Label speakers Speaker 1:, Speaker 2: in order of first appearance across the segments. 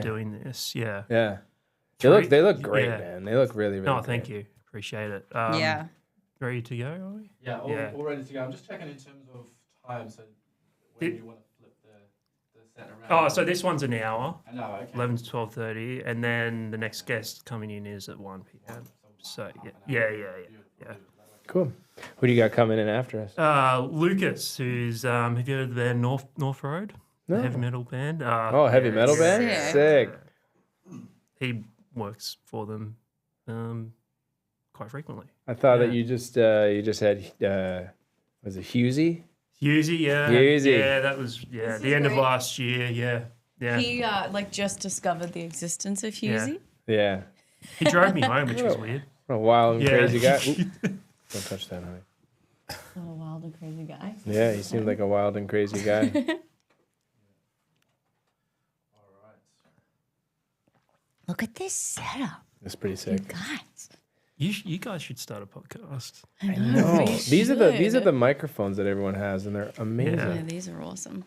Speaker 1: doing this. Yeah.
Speaker 2: Yeah. They look great, man. They look really, really
Speaker 1: Oh,
Speaker 2: great.
Speaker 1: thank you. Appreciate it. Ready to go, are we?
Speaker 3: Yeah, all ready to go. I'm just checking in terms of time, so when you want to flip the set around.
Speaker 1: Oh, so this one's an hour.
Speaker 3: An hour, okay.
Speaker 1: 11 to 12:30, and then the next guest coming in is at 1 p.m. So, yeah.
Speaker 2: Cool. Who do you got coming in after us?
Speaker 1: Lucas, who's, have you heard of the band North Road?
Speaker 2: No.
Speaker 1: The heavy metal band.
Speaker 2: Heavy metal band? Sick.
Speaker 1: He works for them quite frequently.
Speaker 2: I thought that you just had, was it Husey?
Speaker 1: Husey, yeah.
Speaker 2: Husey.
Speaker 1: Yeah, that was, the end of last year, yeah.
Speaker 4: He, just discovered the existence of Husey.
Speaker 2: Yeah.
Speaker 1: He drove me home, which was weird.
Speaker 2: What a wild and crazy guy. Don't touch that, honey.
Speaker 4: What a wild and crazy guy.
Speaker 2: Yeah, he seemed like a wild and crazy guy.
Speaker 3: All right.
Speaker 4: Look at this setup.
Speaker 2: It's pretty sick.
Speaker 4: Guys.
Speaker 1: You guys should start a podcast.
Speaker 4: I
Speaker 2: know. These are the microphones that everyone has, and they're amazing.
Speaker 4: Yeah, these are awesome.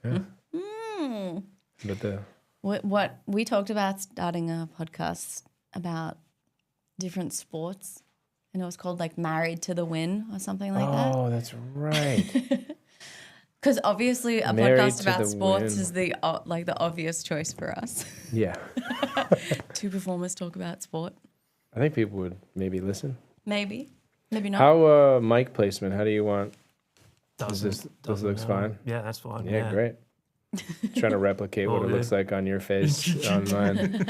Speaker 2: Yeah. But
Speaker 4: what we talked about starting a podcast about different sports, and it was called like Married to the Win or something like that.
Speaker 2: Oh, that's right.
Speaker 4: Because obviously a
Speaker 2: Married
Speaker 4: podcast
Speaker 2: to
Speaker 4: about
Speaker 2: the
Speaker 4: sports
Speaker 2: Win.
Speaker 4: is the obvious choice for us.
Speaker 2: Yeah.
Speaker 4: Two performers talk about sport.
Speaker 2: I think people would maybe listen.
Speaker 4: Maybe not.
Speaker 2: How mic placement? How do you want? This
Speaker 1: Doesn't
Speaker 2: looks
Speaker 1: matter.
Speaker 2: fine.
Speaker 1: Yeah, that's fine.
Speaker 2: Yeah, great. Trying to replicate what
Speaker 1: All
Speaker 2: it
Speaker 1: good.
Speaker 2: looks like on your face on mine.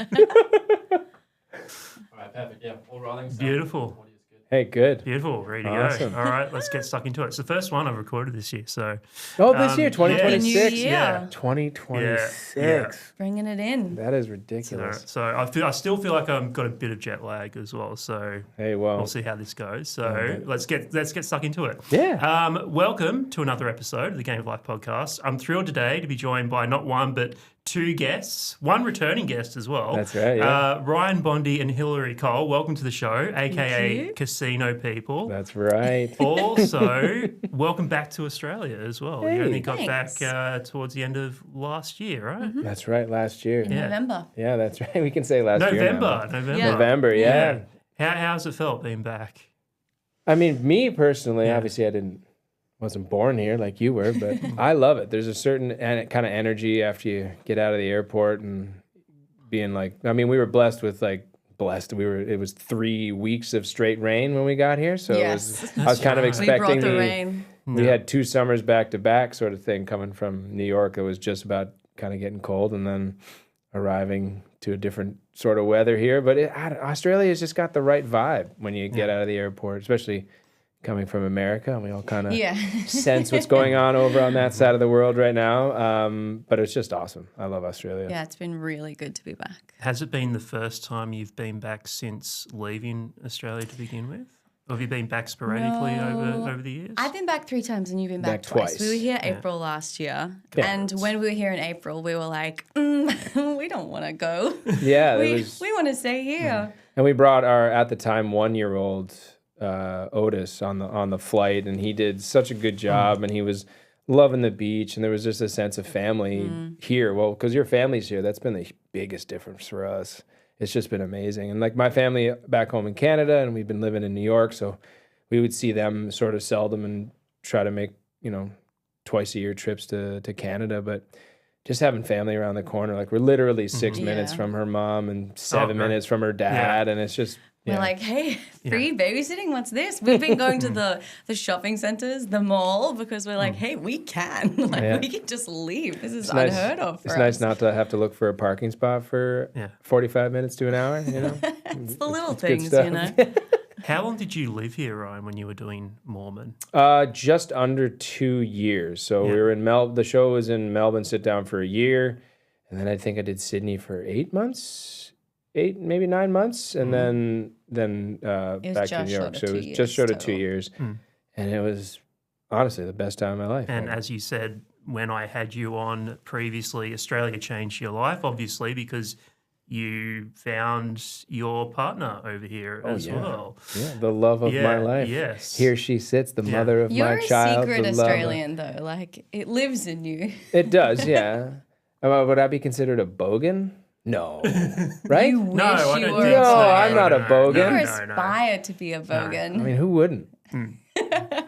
Speaker 3: All right, perfect. Yeah, all rolling. So
Speaker 1: Beautiful.
Speaker 3: audio's good.
Speaker 2: Hey, good.
Speaker 1: Beautiful. Ready to
Speaker 2: Awesome.
Speaker 1: go. All right, let's get stuck into it. It's the first one I've recorded this year, so.
Speaker 2: Oh, this year, 2026.
Speaker 4: New year.
Speaker 1: Yeah.
Speaker 2: 2026.
Speaker 1: Yeah.
Speaker 4: Bringing it in.
Speaker 2: That is ridiculous.
Speaker 1: So I still feel like I've got a bit of jet lag as well. So
Speaker 2: Hey, well.
Speaker 1: we'll see how this goes. So let's get stuck into it.
Speaker 2: Yeah.
Speaker 1: Welcome to another episode of the Game of Life podcast. I'm thrilled today to be joined by not one but two guests, one returning guest as well.
Speaker 2: That's right, yeah.
Speaker 1: Ryan Bondy and Hilary Cole. Welcome to the show, aka
Speaker 4: you.
Speaker 1: Casino People.
Speaker 2: That's right.
Speaker 1: Also, welcome back to Australia as well.
Speaker 2: Hey.
Speaker 1: You only got
Speaker 4: Thanks.
Speaker 1: back towards the end of last year, right?
Speaker 2: That's right. Last year.
Speaker 4: In November.
Speaker 2: Yeah, that's right. We can say last year.
Speaker 1: November.
Speaker 4: Yeah.
Speaker 2: November, yeah.
Speaker 1: How's it felt being back?
Speaker 2: I mean, me personally,
Speaker 1: Yeah.
Speaker 2: obviously, wasn't born here like you were, but I love it. There's a certain kind of energy after you get out of the airport and being like, I mean, we were blessed. It was 3 weeks of straight rain when we got here. So
Speaker 4: Yes.
Speaker 2: I was kind of
Speaker 1: right.
Speaker 2: expecting
Speaker 4: We brought the rain.
Speaker 2: we had 2 summers back to back sort of thing coming from New York. It was just about kind of getting cold and then arriving to a different sort of weather here. But Australia's just got the right vibe when you get out of the airport, especially coming from America, and we all kind of sense what's going on over on that side of the world right now. But it's just awesome. I love Australia.
Speaker 4: Yeah, it's been really good to be back.
Speaker 1: Has it been the first time you've been back since leaving Australia to begin with? Or have you been back sporadically over the years?
Speaker 4: I've been back 3 times and you've been back
Speaker 2: Back
Speaker 4: twice.
Speaker 2: twice.
Speaker 4: We were here April last year.
Speaker 2: Yeah.
Speaker 4: And when we were here in April, we were like, we don't want to go.
Speaker 2: Yeah,
Speaker 4: we want to stay here.
Speaker 2: and we brought our at the time 1-year-old Otis on the flight, and he did such a good job, and he was loving the beach, and there was just a sense of family here. Well, because your family's here, that's been the biggest difference for us. It's just been amazing. And like my family back home in Canada, and we've been living in New York, so we would see them sort of seldom and try to make, twice a year trips to Canada. But just having family around the corner, like we're literally 6 minutes from her mom and 7 minutes from her dad. And it's just,
Speaker 4: We're like, hey, free babysitting, what's this? We've been going to the shopping centers, the mall, because we're like, hey, we can. We can just leave. This is unheard of for
Speaker 2: It's
Speaker 4: us.
Speaker 2: nice not to have to look for a parking spot for 45 minutes to an hour,
Speaker 4: It's the little
Speaker 2: it's good
Speaker 4: things,
Speaker 2: stuff.
Speaker 1: How long did you live here, Ryan, when you were doing Mormon?
Speaker 2: Just under 2 years. So we were in the show was in Melbourne, sit down for a year. And then I think I did Sydney for 8 months, maybe 9 months. And then back to New York. So it was just short of 2 years. And it was honestly the best time of my life.
Speaker 1: And as you said, when I had you on previously, Australia changed your life, obviously, because you found your partner over here as well.
Speaker 2: Yeah, the love of my life.
Speaker 1: Yes.
Speaker 2: Here she sits, the mother of
Speaker 4: You're
Speaker 2: my child.
Speaker 4: a secret
Speaker 2: the
Speaker 4: Australian, though. Like, it lives in you.
Speaker 2: It does, yeah. Would I be considered a bogan? No. Right?
Speaker 4: You
Speaker 1: No,
Speaker 4: wish
Speaker 1: I
Speaker 4: you
Speaker 1: don't
Speaker 4: were.
Speaker 1: think
Speaker 2: No,
Speaker 1: so.
Speaker 2: I'm not a bogan.
Speaker 4: You
Speaker 2: No,
Speaker 4: aspire to be a bogan.
Speaker 2: I mean, who wouldn't?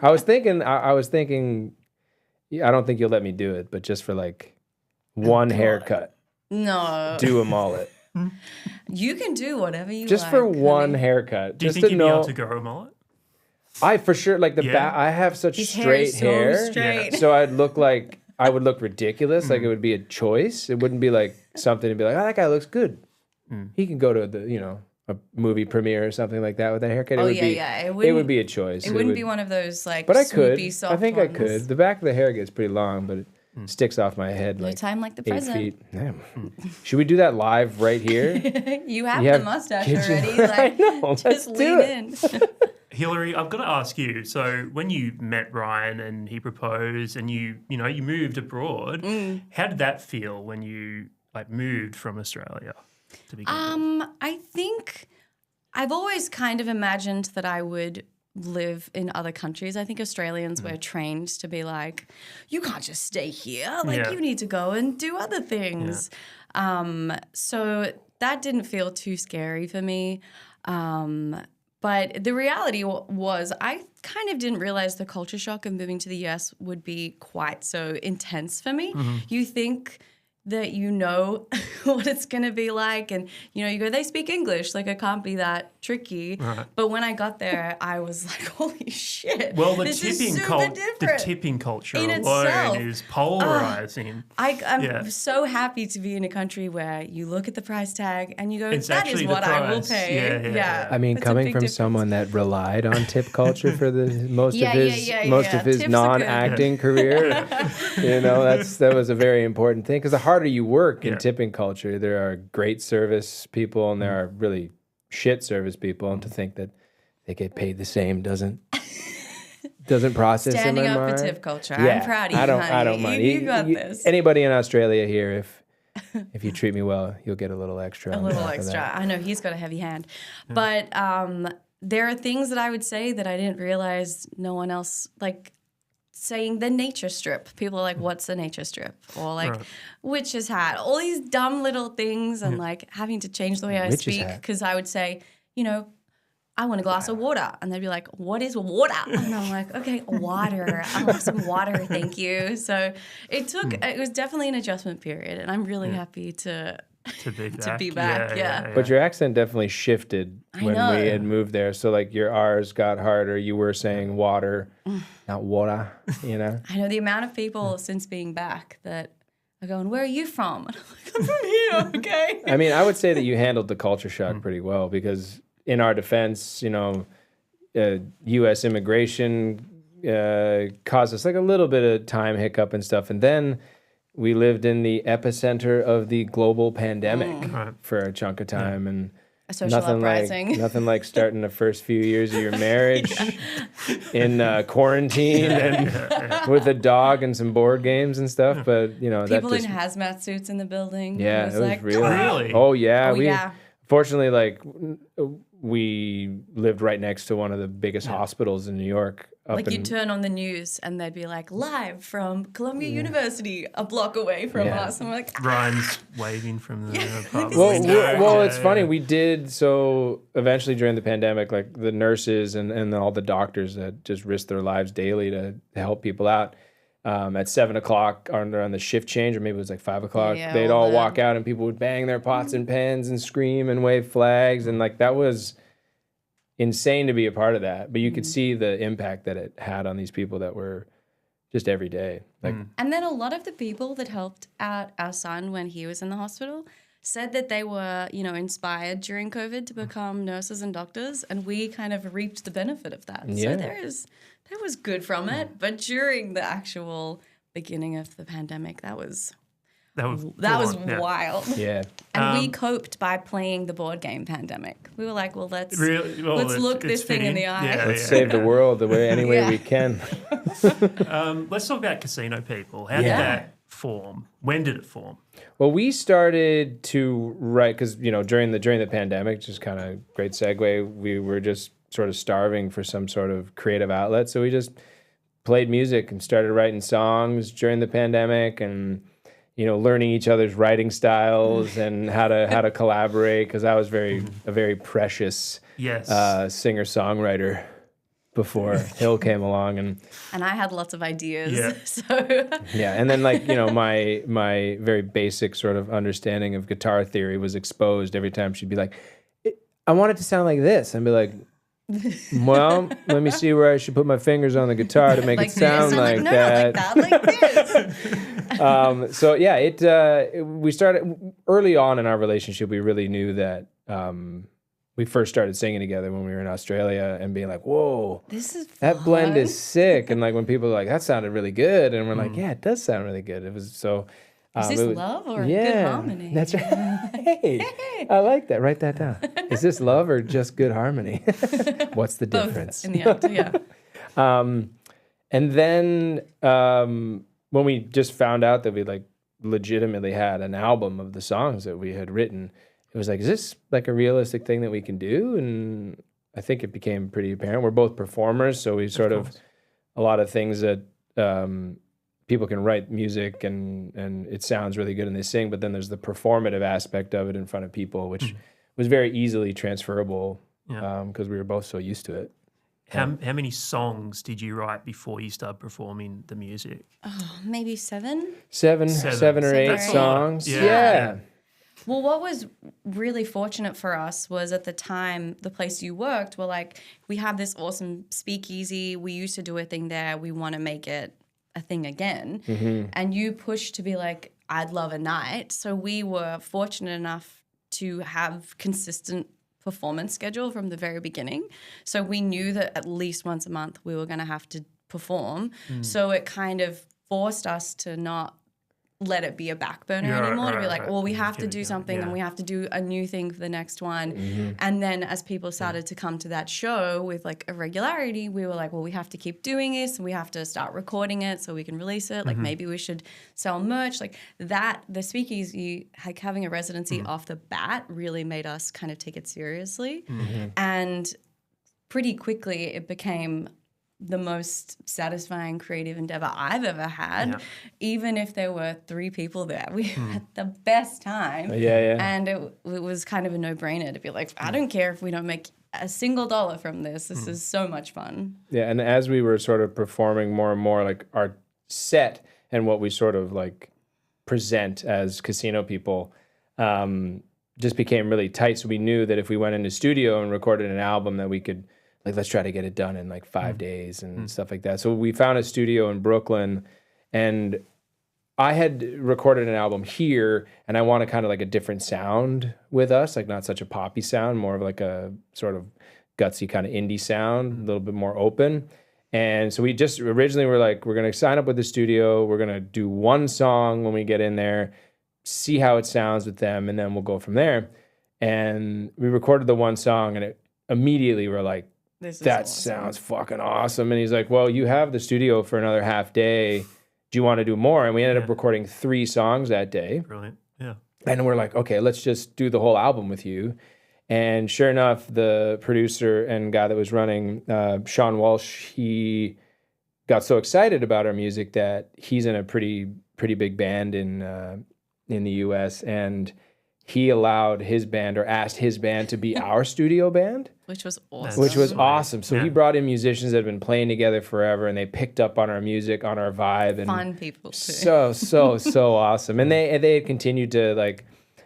Speaker 2: I was thinking, I don't think you'll let me do it, but just for like one haircut,
Speaker 4: No.
Speaker 2: do a mullet.
Speaker 4: You can do whatever you
Speaker 2: Just
Speaker 4: like.
Speaker 2: for one
Speaker 4: honey.
Speaker 2: haircut.
Speaker 1: Do you
Speaker 2: just
Speaker 1: think
Speaker 2: to
Speaker 1: you'd be
Speaker 2: know,
Speaker 1: able to grow a mullet?
Speaker 2: I for sure, like the
Speaker 1: Yeah.
Speaker 2: back, I have such
Speaker 4: His hair
Speaker 2: straight
Speaker 4: is so
Speaker 2: hair.
Speaker 4: straight.
Speaker 2: So I would look ridiculous. Like it would be a choice. It wouldn't be like something to be like, oh, that guy looks good. He can go to the, a movie premiere or something like that with that haircut.
Speaker 4: Oh,
Speaker 2: It would
Speaker 4: yeah,
Speaker 2: be,
Speaker 4: yeah. It
Speaker 2: It
Speaker 4: wouldn't-
Speaker 2: would be a choice.
Speaker 4: It wouldn't be one of those like
Speaker 2: But I could.
Speaker 4: swoopy, soft
Speaker 2: I think
Speaker 4: ones.
Speaker 2: I could. The back of the hair gets pretty long, but it sticks off my head
Speaker 4: No
Speaker 2: like
Speaker 4: time like the
Speaker 2: 8
Speaker 4: present.
Speaker 2: feet. Damn. Should we do that live right here?
Speaker 4: You have
Speaker 2: You
Speaker 4: the
Speaker 2: have
Speaker 4: mustache
Speaker 2: kitchen-
Speaker 4: already. Like,
Speaker 2: I know, let's
Speaker 4: just
Speaker 2: do
Speaker 4: lean
Speaker 2: it.
Speaker 4: in.
Speaker 1: Hilary, I've got to ask you. So when you met Ryan and he proposed, and you moved abroad, how did that feel when you moved from Australia to begin with?
Speaker 4: I think I've always kind of imagined that I would live in other countries. I think Australians were trained to be like, you can't just stay here. Like,
Speaker 1: Yeah.
Speaker 4: you need to go and do other things. So that didn't feel too scary for me. But the reality was I kind of didn't realize the culture shock of moving to the US would be quite so intense for me. You think that you know what it's going to be like, and you go, they speak English, like it can't be that tricky.
Speaker 1: Right.
Speaker 4: But when I got there, I was like, holy shit,
Speaker 1: Well, the
Speaker 4: this is
Speaker 1: tipping
Speaker 4: super different.
Speaker 1: culture
Speaker 4: in
Speaker 1: alone
Speaker 4: itself.
Speaker 1: is polarizing.
Speaker 4: I'm
Speaker 1: Yeah.
Speaker 4: so happy to be in a country where you look at the price tag and you go,
Speaker 1: It's
Speaker 4: that is
Speaker 1: actually the
Speaker 4: what I will
Speaker 1: price.
Speaker 4: pay.
Speaker 1: Yeah.
Speaker 2: I mean,
Speaker 4: It's a
Speaker 2: coming
Speaker 4: big
Speaker 2: from
Speaker 4: difference.
Speaker 2: someone that relied on tip culture for the most
Speaker 4: Yeah,
Speaker 2: of his
Speaker 4: yeah,
Speaker 2: most
Speaker 4: yeah.
Speaker 2: of his
Speaker 4: Tips are good.
Speaker 2: non-acting career, that was a very important thing because the harder you work in
Speaker 1: Yeah.
Speaker 2: tipping culture, there are great service people and there are really shit service people, and to think that they get paid the same doesn't process
Speaker 4: Standing
Speaker 2: in my
Speaker 4: up
Speaker 2: mind.
Speaker 4: for tip culture.
Speaker 2: Yeah,
Speaker 4: I'm proud of you, honey.
Speaker 2: I don't mind.
Speaker 4: You got this.
Speaker 2: Anybody in Australia here, if you treat me well, you'll get a little extra.
Speaker 4: A
Speaker 2: on
Speaker 4: little
Speaker 2: top of
Speaker 4: extra.
Speaker 2: that.
Speaker 4: I know he's got a heavy hand. But there are things that I would say that I didn't realize no one else, like saying the nature strip. People are like, what's a nature strip? Or like, witch's hat. All these dumb little things, and like having to change the way I
Speaker 2: Witch's
Speaker 4: speak
Speaker 2: hat.
Speaker 4: because I would say, I want a glass of water. And they'd be like, what is water? And I'm like, okay, water. I'll have some water, thank you. So it was definitely an adjustment period. And I'm really happy to be back. Yeah.
Speaker 2: But your accent definitely shifted when
Speaker 4: know.
Speaker 2: we had moved there. So like your R's got harder. You were saying water, not water,
Speaker 4: I know the amount of people since being back that are going, where are you from? And I'm like, I'm from here, okay?
Speaker 2: I mean, I would say that you handled the culture shock pretty well because in our defense, U.S. immigration caused us like a little bit of time hiccup and stuff. And then we lived in the epicenter of the global pandemic for a chunk of time. And
Speaker 4: A social uprising.
Speaker 2: nothing like starting the first few years of your marriage in quarantine and with a dog and some board games and stuff. But, that
Speaker 4: People
Speaker 2: just...
Speaker 4: in hazmat suits in the building.
Speaker 2: Yeah, it was
Speaker 4: like,
Speaker 2: really...
Speaker 1: Really?
Speaker 2: Oh, yeah.
Speaker 4: Oh, yeah.
Speaker 2: Fortunately, we lived right next to one of the biggest hospitals in New York.
Speaker 4: Like you'd turn on the news and they'd be like, live from Columbia University, a block away from us. And we're like,
Speaker 1: Ryan's waving from the apartment
Speaker 2: Well,
Speaker 1: window.
Speaker 2: well, it's funny. We did so eventually during the pandemic, like the nurses and all the doctors that just risked their lives daily to help people out. At 7 o'clock on the shift change, or maybe it was like 5 o'clock,
Speaker 4: Yeah,
Speaker 2: they'd
Speaker 4: all
Speaker 2: all
Speaker 4: the-
Speaker 2: walk out and people would bang their pots and pans and scream and wave flags. And like that was insane to be a part of that. But you could see the impact that it had on these people that were just every day. Like,
Speaker 4: And then a lot of the people that helped out our son when he was in the hospital said that they were, inspired during COVID to become nurses and doctors, and we kind of reaped the benefit of that.
Speaker 2: Yeah.
Speaker 4: So there was good from it, but during the actual beginning of the pandemic, that was wild.
Speaker 2: yeah.
Speaker 4: And we coped by playing the board game Pandemic. We were like, well, let's
Speaker 1: Really? Well,
Speaker 4: let's
Speaker 1: it's-
Speaker 4: look
Speaker 1: it's
Speaker 4: this thing in
Speaker 1: fitting.
Speaker 4: the eye.
Speaker 1: Yeah,
Speaker 2: Let's save the world any way
Speaker 4: Yeah.
Speaker 2: we can.
Speaker 1: Let's talk about Casino People. How did
Speaker 2: Yeah.
Speaker 1: that form? When did it form?
Speaker 2: Well, we started to write because during the pandemic, just kind of great segue. We were just sort of starving for some sort of creative outlet, so we just played music and started writing songs during the pandemic. And learning each other's writing styles and how to collaborate, because I was a very precious
Speaker 1: Yes.
Speaker 2: singer-songwriter before Hill came along, and
Speaker 4: I had lots of ideas.
Speaker 1: Yeah.
Speaker 4: So
Speaker 2: yeah, and then my very basic sort of understanding of guitar theory was exposed every time she'd be like, I want it to sound like this. I'd be like, well, let me see where I should put my fingers on the guitar to make it sound
Speaker 4: this.
Speaker 2: like
Speaker 4: No,
Speaker 2: that.
Speaker 4: not like that, like this.
Speaker 2: So yeah, we started early on in our relationship. We really knew that we first started singing together when we were in Australia, and being like, whoa,
Speaker 4: This is
Speaker 2: that blend
Speaker 4: fun.
Speaker 2: is sick. And like when people are like, that sounded really good, and we're like, yeah, it does sound really good. It was so.
Speaker 4: Is this
Speaker 2: it was-
Speaker 4: love or
Speaker 2: yeah,
Speaker 4: good harmony?
Speaker 2: That's right. Hey, I like that. Write that down. Is this love or just good harmony? What's the
Speaker 4: Both
Speaker 2: difference?
Speaker 4: in the end, yeah.
Speaker 2: And then when we just found out that we like legitimately had an album of the songs that we had written, it was like, is this like a realistic thing that we can do? And I think it became pretty apparent. We're both performers, so we sort of a lot of things that people can write music and it sounds really good and they sing, but then there's the performative aspect of it in front of people, which was very easily transferable because we were both so used to it.
Speaker 1: How many songs did you write before you started performing the music?
Speaker 4: Oh, maybe 7?
Speaker 2: Seven or eight
Speaker 4: That's a lot.
Speaker 2: songs.
Speaker 1: Yeah.
Speaker 2: Yeah.
Speaker 4: Well, what was really fortunate for us was at the time, the place you worked, were like, we have this awesome speakeasy. We used to do a thing there. We want to make it a thing again. And you pushed to be like, I'd love a night. So we were fortunate enough to have consistent performance schedule from the very beginning. So we knew that at least once a month we were going to have to perform. So it kind of forced us to not let it be a back burner anymore, to be like, well, we have to do something and we have to do a new thing for the next one. And then as people started to come to that show with like a regularity, we were like, well, we have to keep doing this and we have to start recording it so we can release it. Like maybe we should sell merch. Like that, the speakeasy, like having a residency off the bat really made us kind of take it seriously. And pretty quickly it became the most satisfying creative endeavor I've ever had.
Speaker 1: Yeah.
Speaker 4: Even if there were 3 people there, we had the best time.
Speaker 2: Yeah.
Speaker 4: And it was kind of a no-brainer to be like, I don't care if we don't make a single dollar from this. This is so much fun.
Speaker 2: Yeah, and as we were sort of performing more and more, like our set and what we sort of like present as casino people just became really tight. So we knew that if we went into studio and recorded an album, that we could, like, let's try to get it done in like 5 days and stuff like that. So we found a studio in Brooklyn, and I had recorded an album here, and I wanted kind of like a different sound with us, like not such a poppy sound, more of like a sort of gutsy kind of indie sound, a little bit more open. And so we just originally were like, we're going to sign up with the studio. We're going to do one song when we get in there, see how it sounds with them, and then we'll go from there. And we recorded the one song, and it immediately we're like, that sounds fucking awesome. And he's like, well, you have the studio for another half day. Do you want to do more? And we ended up recording 3 songs that day.
Speaker 1: Brilliant. Yeah.
Speaker 2: And we're like, okay, let's just do the whole album with you. And sure enough, the producer and guy that was running, Sean Walsh, he got so excited about our music that he's in a pretty big band in the US, and he allowed his band, or asked his band, to be our studio band.
Speaker 4: Which was awesome.
Speaker 2: Which was
Speaker 1: Sweet.
Speaker 2: awesome. So
Speaker 1: Yeah.
Speaker 2: he brought in musicians that had been playing together forever, and they picked up on our music, on our vibe, and
Speaker 4: Fun people too.
Speaker 2: so awesome. And they had continued to like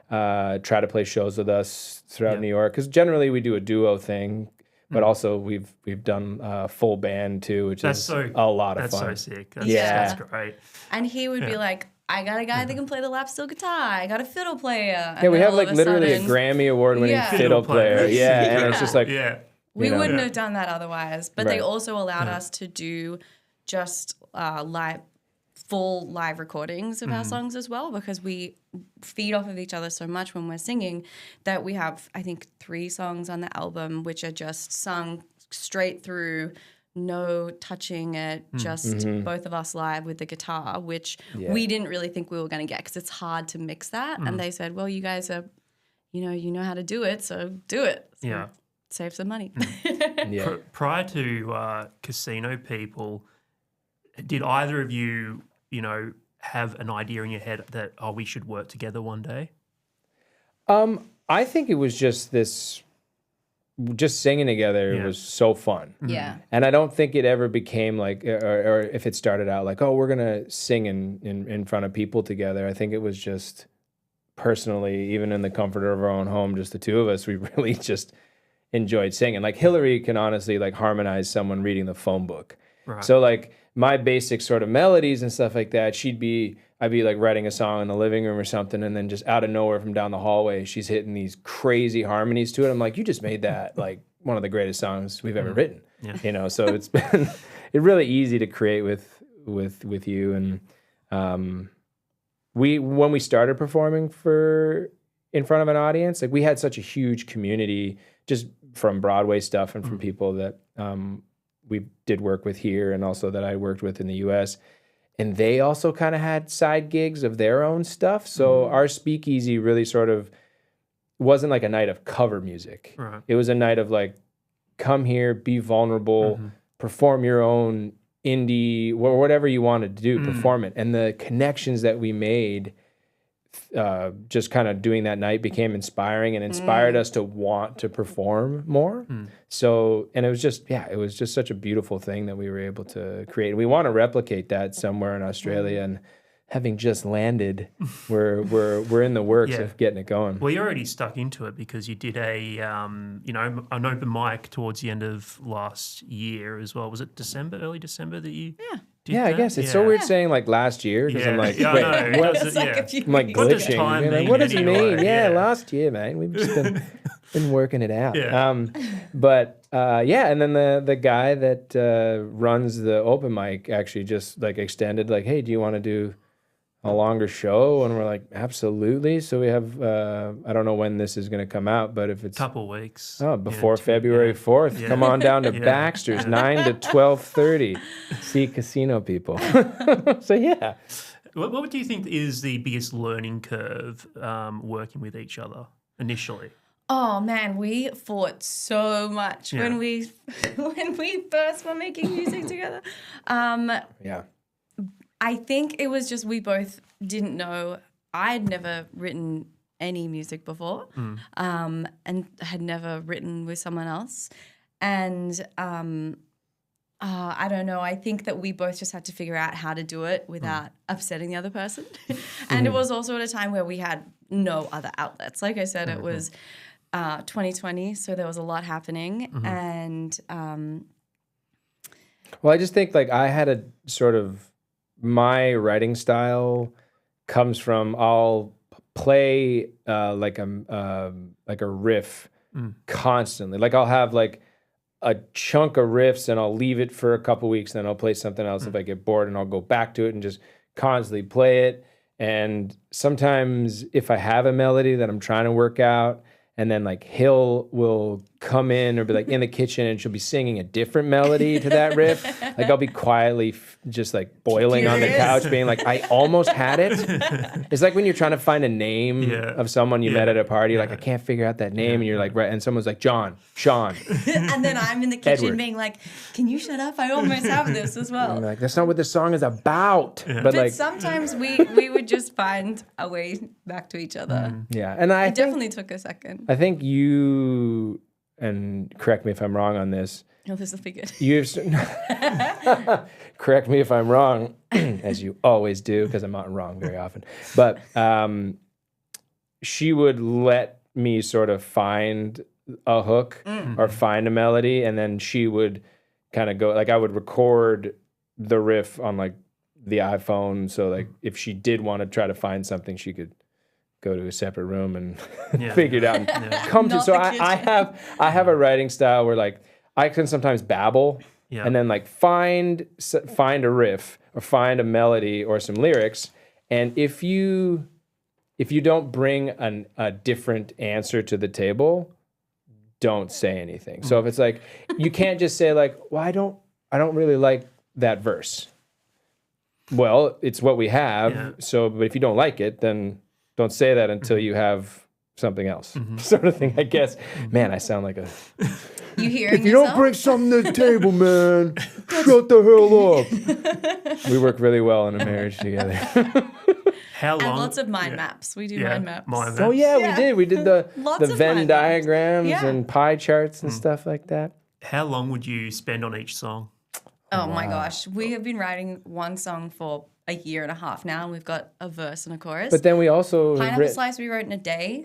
Speaker 2: try to play shows with us throughout New York, because generally we do a duo thing, but also we've done full band too, which is a lot of fun.
Speaker 1: That's so sick. That's,
Speaker 4: Yeah.
Speaker 1: that's great.
Speaker 4: And he would be like, I got a guy that can play the lap steel guitar. I got a fiddle player. And
Speaker 2: Yeah, we
Speaker 4: then
Speaker 2: have
Speaker 4: all
Speaker 2: like
Speaker 4: of a
Speaker 2: literally
Speaker 4: sudden,
Speaker 2: a Grammy award-winning
Speaker 4: Yeah.
Speaker 2: fiddle player. Yeah, and it's just like,
Speaker 1: Yeah.
Speaker 4: we
Speaker 2: you know.
Speaker 4: wouldn't have done that otherwise. But they
Speaker 2: Right.
Speaker 4: also allowed us to do just full live recordings of our songs as well, because we feed off of each other so much when we're singing that we have, I think, 3 songs on the album which are just sung straight through, no touching it, just both of us live with the guitar, which we didn't really think we were going to get because it's hard to mix that. And they said, well, you guys are, you know how to do it, so do it. So
Speaker 1: Yeah.
Speaker 4: save some money.
Speaker 2: yeah.
Speaker 1: Prior to Casino People, did either of you, have an idea in your head that, oh, we should work together one day?
Speaker 2: I think it was just singing together was so fun.
Speaker 4: Yeah.
Speaker 2: And I don't think it ever became like, or if it started out like, oh, we're going to sing in front of people together. I think it was just personally, even in the comfort of our own home, just the two of us, we really just enjoyed singing. Like Hilary can honestly like harmonize someone reading the phone book.
Speaker 1: Right.
Speaker 2: So like my basic sort of melodies and stuff like that, I'd be like writing a song in the living room or something, and then just out of nowhere from down the hallway, she's hitting these crazy harmonies to it. I'm like, you just made that like one of the greatest songs we've ever written.
Speaker 1: Yeah.
Speaker 2: You know, so it's been really easy to create with you. And when we started performing in front of an audience, like we had such a huge community just from Broadway stuff and from people that we did work with here, and also that I worked with in the US. And they also kind of had side gigs of their own stuff. So our speakeasy really sort of wasn't like a night of cover music.
Speaker 1: Right.
Speaker 2: It was a night of like, come here, be vulnerable, perform your own indie, whatever you wanted to do, perform it. And the connections that we made just kind of doing that night became inspiring and inspired us to want to perform more. So, and it was just such a beautiful thing that we were able to create. We want to replicate that somewhere in Australia, and having just landed, we're in the works of getting it going.
Speaker 1: Well, you're already stuck into it because you did an open mic towards the end of last year as well. Was it early December that you? Yeah.
Speaker 2: Yeah, I guess it's so weird saying like last year because I'm like,
Speaker 1: yeah,
Speaker 2: wait,
Speaker 1: what?
Speaker 4: It's like a few
Speaker 2: I'm like
Speaker 4: weeks
Speaker 1: What does
Speaker 2: glitching.
Speaker 1: time
Speaker 2: You're like,
Speaker 1: mean
Speaker 2: what does it
Speaker 1: anyway?
Speaker 2: mean? Yeah,
Speaker 1: Yeah.
Speaker 2: last year, man. We've just been working it out.
Speaker 1: Yeah.
Speaker 2: And then the guy that runs the open mic actually just like extended like, hey, do you want to do a longer show? And we're like, absolutely. So we have I don't know when this is going to come out, but if it's
Speaker 1: Couple weeks.
Speaker 2: before February 4th, come on down to Baxter's 9 to 12:30. See casino people. So yeah.
Speaker 1: What do you think is the biggest learning curve working with each other initially?
Speaker 4: Oh man, we fought so much when we first were making music together.
Speaker 2: Yeah.
Speaker 4: I think it was just we both didn't know. I'd never written any music before, and had never written with someone else. And I don't know. I think that we both just had to figure out how to do it without upsetting the other person. And it was also at a time where we had no other outlets. Like I said, it was 2020, so there was a lot happening. And
Speaker 2: well, I just think like I had a sort of, my writing style comes from, I'll play like a riff constantly. Like I'll have like a chunk of riffs and I'll leave it for a couple weeks, then I'll play something else if I get bored, and I'll go back to it and just constantly play it. And sometimes if I have a melody that I'm trying to work out, and then like Hill will come in or be like in the kitchen and she'll be singing a different melody to that riff. Like I'll be quietly just like boiling on the couch being like, I almost had it. It's like when you're trying to find a name of someone you met at a party, like I can't figure out that name. And you're like, right. And someone's like, John, Sean.
Speaker 4: and then I'm in the kitchen
Speaker 2: Edward.
Speaker 4: being like, can you shut up? I almost have this as well.
Speaker 2: And like, that's not what this song is about.
Speaker 4: But
Speaker 2: like,
Speaker 4: sometimes we would just find a way back to each other.
Speaker 2: yeah. And
Speaker 4: It definitely took a second.
Speaker 2: I think you, and correct me if I'm wrong on this,
Speaker 4: Oh, this will be good.
Speaker 2: correct me if I'm wrong, as you always do, because I'm not wrong very often. But she would let me sort of find a hook or find a melody, and then she would kind of go, like I would record the riff on like the iPhone. So like if she did want to try to find something, she could go to a separate room and figure it out and come to.
Speaker 4: Not
Speaker 2: So
Speaker 4: the
Speaker 2: I have a writing style where like I can sometimes babble and then like find a riff or find a melody or some lyrics. And if you don't bring a different answer to the table, don't say anything. So if it's like, you can't just say like, well, I don't really like that verse. Well, it's what we have. Yeah. So, but if you don't like it, then don't say that until you have something else, sort of thing. I guess. Man, I sound like a.
Speaker 4: You hearing
Speaker 2: If you don't bring something to the table, man, shut the hell up. We work really well in a marriage together.
Speaker 1: How long?
Speaker 4: And lots of mind maps. We do mind maps.
Speaker 1: Mind maps.
Speaker 2: Oh yeah, we did. We did the
Speaker 4: Lots of
Speaker 2: Venn
Speaker 4: mind maps.
Speaker 2: diagrams
Speaker 4: Yeah.
Speaker 2: and pie charts and stuff like that.
Speaker 1: How long would you spend on each song?
Speaker 4: Oh my gosh. We have been writing one song for a year and a half now, and we've got a verse and a chorus.
Speaker 2: But then we also
Speaker 4: Pineapple Slice we wrote in a day.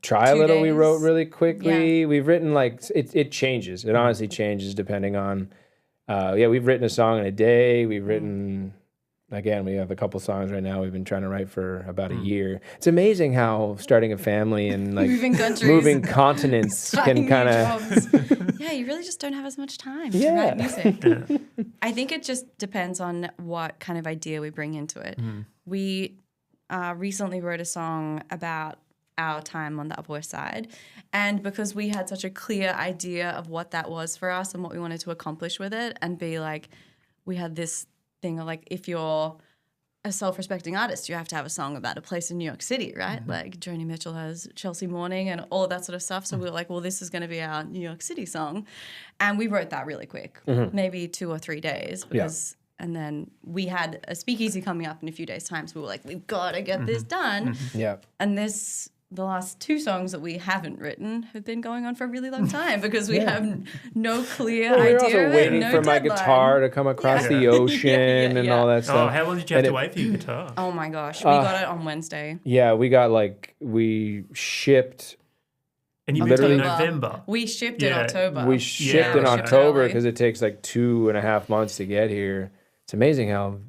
Speaker 2: Try a
Speaker 4: 2
Speaker 2: Little we
Speaker 4: days.
Speaker 2: wrote really quickly. We've written like it changes. It honestly changes depending on we've written a song in a day. We've written again, we have a couple songs right now we've been trying to write for about a year. It's amazing how starting a family and like
Speaker 4: Moving countries.
Speaker 2: moving continents
Speaker 4: Starting
Speaker 2: can
Speaker 4: new
Speaker 2: kind of
Speaker 4: jobs. Yeah, you really just don't have as much time to write music. I think it just depends on what kind of idea we bring into it. We recently wrote a song about our time on the Upper West Side, and because we had such a clear idea of what that was for us and what we wanted to accomplish with it, and be like, we had this thing of like, if you're a self-respecting artist, you have to have a song about a place in New York City, right? Like Joni Mitchell has Chelsea Morning and all of that sort of stuff. So we were like, well, this is going to be our New York City song. And we wrote that really quick, maybe 2 or 3 days. Because, and then we had a speakeasy coming up in a few days' time. So we were like, we've got to get this done.
Speaker 2: Yeah.
Speaker 4: And the last 2 songs that we haven't written have been going on for a really long time because we have no clear
Speaker 2: Well, we
Speaker 4: idea
Speaker 2: were also
Speaker 4: of it,
Speaker 2: waiting
Speaker 4: no
Speaker 2: for my
Speaker 4: deadline.
Speaker 2: guitar to come across the ocean and all that
Speaker 1: Oh,
Speaker 2: stuff.
Speaker 1: how long did you have
Speaker 2: And
Speaker 1: to wait for your guitar?
Speaker 4: Oh my gosh, we got it on Wednesday.
Speaker 2: Yeah, we shipped.
Speaker 1: And you moved in
Speaker 4: October.
Speaker 1: November.
Speaker 4: We shipped in October.
Speaker 2: We shipped in
Speaker 4: we shipped
Speaker 2: October
Speaker 4: early.
Speaker 2: because it takes like 2.5 months to get here. It's amazing how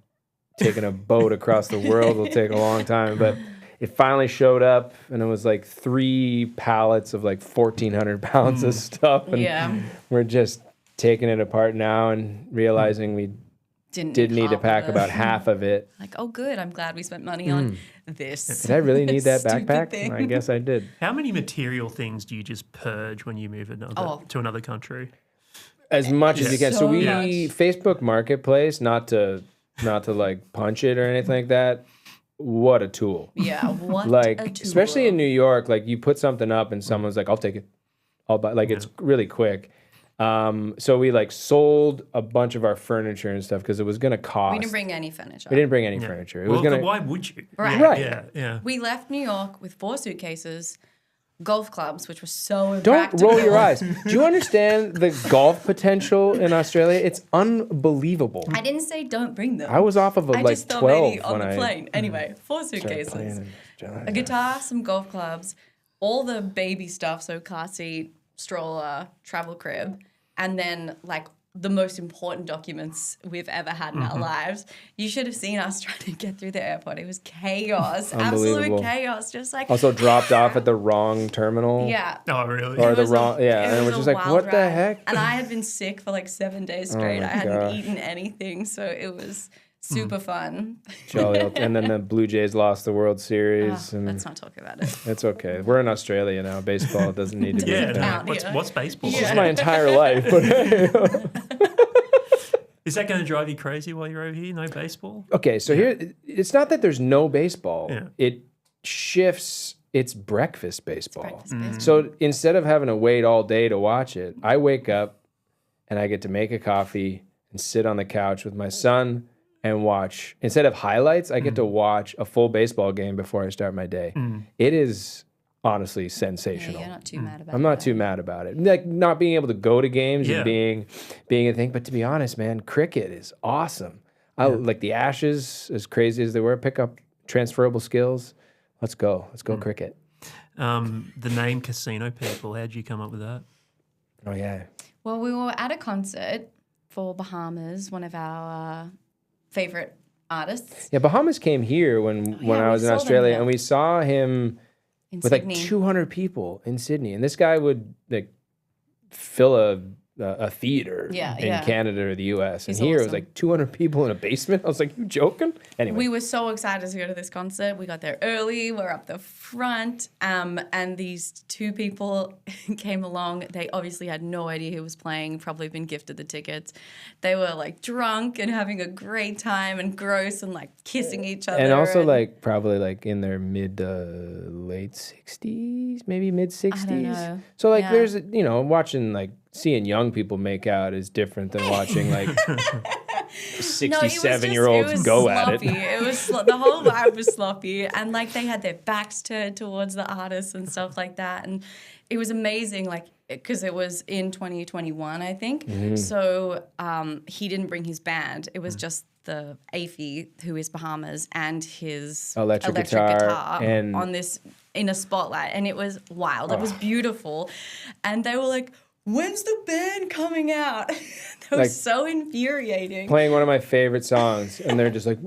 Speaker 2: taking a boat across the world will take a long time, but it finally showed up, and it was like 3 pallets of like 1,400 pounds of stuff, and we're just taking it apart now and realizing we did need to pack about half of it.
Speaker 4: Like, oh, good. I'm glad we spent money on this.
Speaker 2: Did I really need that
Speaker 4: stupid
Speaker 2: backpack?
Speaker 4: thing.
Speaker 2: I guess I did.
Speaker 1: How many material things do you just purge when you move to another country?
Speaker 2: As much as you can. So we
Speaker 4: much.
Speaker 2: Facebook Marketplace, not to like punch it or anything like that. What a tool.
Speaker 4: Yeah, what
Speaker 2: Like
Speaker 4: a tool.
Speaker 2: especially in New York, like you put something up and someone's like, I'll take it. I'll buy, like it's really quick. So we like sold a bunch of our furniture and stuff because it was gonna cost.
Speaker 4: We didn't bring any furniture.
Speaker 2: We didn't bring any furniture. It was gonna.
Speaker 1: Why would you?
Speaker 4: Right.
Speaker 2: Right.
Speaker 1: Yeah.
Speaker 4: We left New York with 4 suitcases, golf clubs, which was so
Speaker 2: Don't
Speaker 4: impractical.
Speaker 2: roll your eyes. Do you understand the golf potential in Australia? It's unbelievable.
Speaker 4: I didn't say don't bring them.
Speaker 2: I was off of
Speaker 4: I
Speaker 2: like
Speaker 4: just thought
Speaker 2: 12
Speaker 4: maybe on
Speaker 2: when
Speaker 4: the
Speaker 2: I
Speaker 4: plane. Anyway, 4
Speaker 2: started
Speaker 4: suitcases.
Speaker 2: playing in
Speaker 4: A guitar, some golf clubs, all the baby stuff, so car seat, stroller, travel crib, and then like the most important documents we've ever had in our lives. You should have seen us trying to get through the airport. It was chaos, absolute
Speaker 2: Unbelievable.
Speaker 4: chaos. Just like
Speaker 2: Also dropped off at the wrong terminal.
Speaker 4: yeah.
Speaker 1: Oh, really?
Speaker 2: Or
Speaker 4: It
Speaker 2: the
Speaker 4: was
Speaker 2: wrong,
Speaker 4: it
Speaker 2: and
Speaker 4: was
Speaker 2: we're just
Speaker 4: a
Speaker 2: like,
Speaker 4: wild
Speaker 2: what the
Speaker 4: ride.
Speaker 2: heck?
Speaker 4: And I had been sick for like 7 days straight.
Speaker 2: my
Speaker 4: I hadn't
Speaker 2: gosh.
Speaker 4: eaten anything, so it was super fun.
Speaker 2: Jolly old- and then the Blue Jays lost the World Series, and
Speaker 4: Let's not talk about it.
Speaker 2: it's okay. We're in Australia now. Baseball doesn't need to be.
Speaker 1: Yeah.
Speaker 2: there.
Speaker 4: count.
Speaker 1: No. What's baseball?
Speaker 2: This is my entire life, but
Speaker 1: Is that going to drive you crazy while you're over here? No baseball?
Speaker 2: okay. So here, it's not that there's no baseball.
Speaker 1: Yeah.
Speaker 2: It shifts. It's breakfast baseball.
Speaker 4: Breakfast baseball.
Speaker 2: So instead of having to wait all day to watch it, I wake up and I get to make a coffee and sit on the couch with my son and watch. Instead of highlights, I get to watch a full baseball game before I start my day. It is honestly
Speaker 4: Yeah,
Speaker 2: sensational.
Speaker 4: you're not too mad about it.
Speaker 2: I'm not too mad about it. Like not being able to go to games
Speaker 1: Yeah.
Speaker 2: and being a thing, but to be honest, man, cricket is awesome. I like the Ashes, as crazy as they were, pick up transferable skills. Let's go cricket.
Speaker 1: The name Casino People, how'd you come up with that?
Speaker 2: Oh yeah.
Speaker 4: Well, we were at a concert for Bahamas, one of our favorite artists
Speaker 2: Yeah, Bahamas came here when I
Speaker 4: we
Speaker 2: was in
Speaker 4: saw them
Speaker 2: Australia,
Speaker 4: here.
Speaker 2: and we saw him
Speaker 4: in
Speaker 2: with
Speaker 4: Sydney.
Speaker 2: like 200 people in Sydney, and this guy would like fill a a theater
Speaker 4: Yeah,
Speaker 2: in
Speaker 4: yeah.
Speaker 2: Canada or the US. And
Speaker 4: He's
Speaker 2: here it was
Speaker 4: awesome.
Speaker 2: like 200 people in a basement. I was like, you joking? Anyway.
Speaker 4: We were so excited to go to this concert. We got there early. We're up the front. And these two people came along. They obviously had no idea who was playing, probably been gifted the tickets. They were like drunk and having a great time and gross and like kissing each other.
Speaker 2: And also like probably like in their mid to late 60s, maybe mid 60s.
Speaker 4: I don't know.
Speaker 2: So like
Speaker 4: Yeah.
Speaker 2: there's, you know, watching like seeing young people make out is different than watching like 67-year-olds go at it.
Speaker 4: It was the whole vibe was sloppy, and like they had their backs turned towards the artists and stuff like that, and it was amazing. Like because it was in 2021, I think.
Speaker 2: Mm-hmm.
Speaker 4: So he didn't bring his band. It was just the Afi, who is Bahamas, and his
Speaker 2: Electric guitar and-
Speaker 4: on this in a spotlight, and it was wild. It was beautiful, and they were like, "When's the band coming out?" That was
Speaker 2: Like,
Speaker 4: so infuriating.
Speaker 2: Playing one of my favorite songs, and they're just like,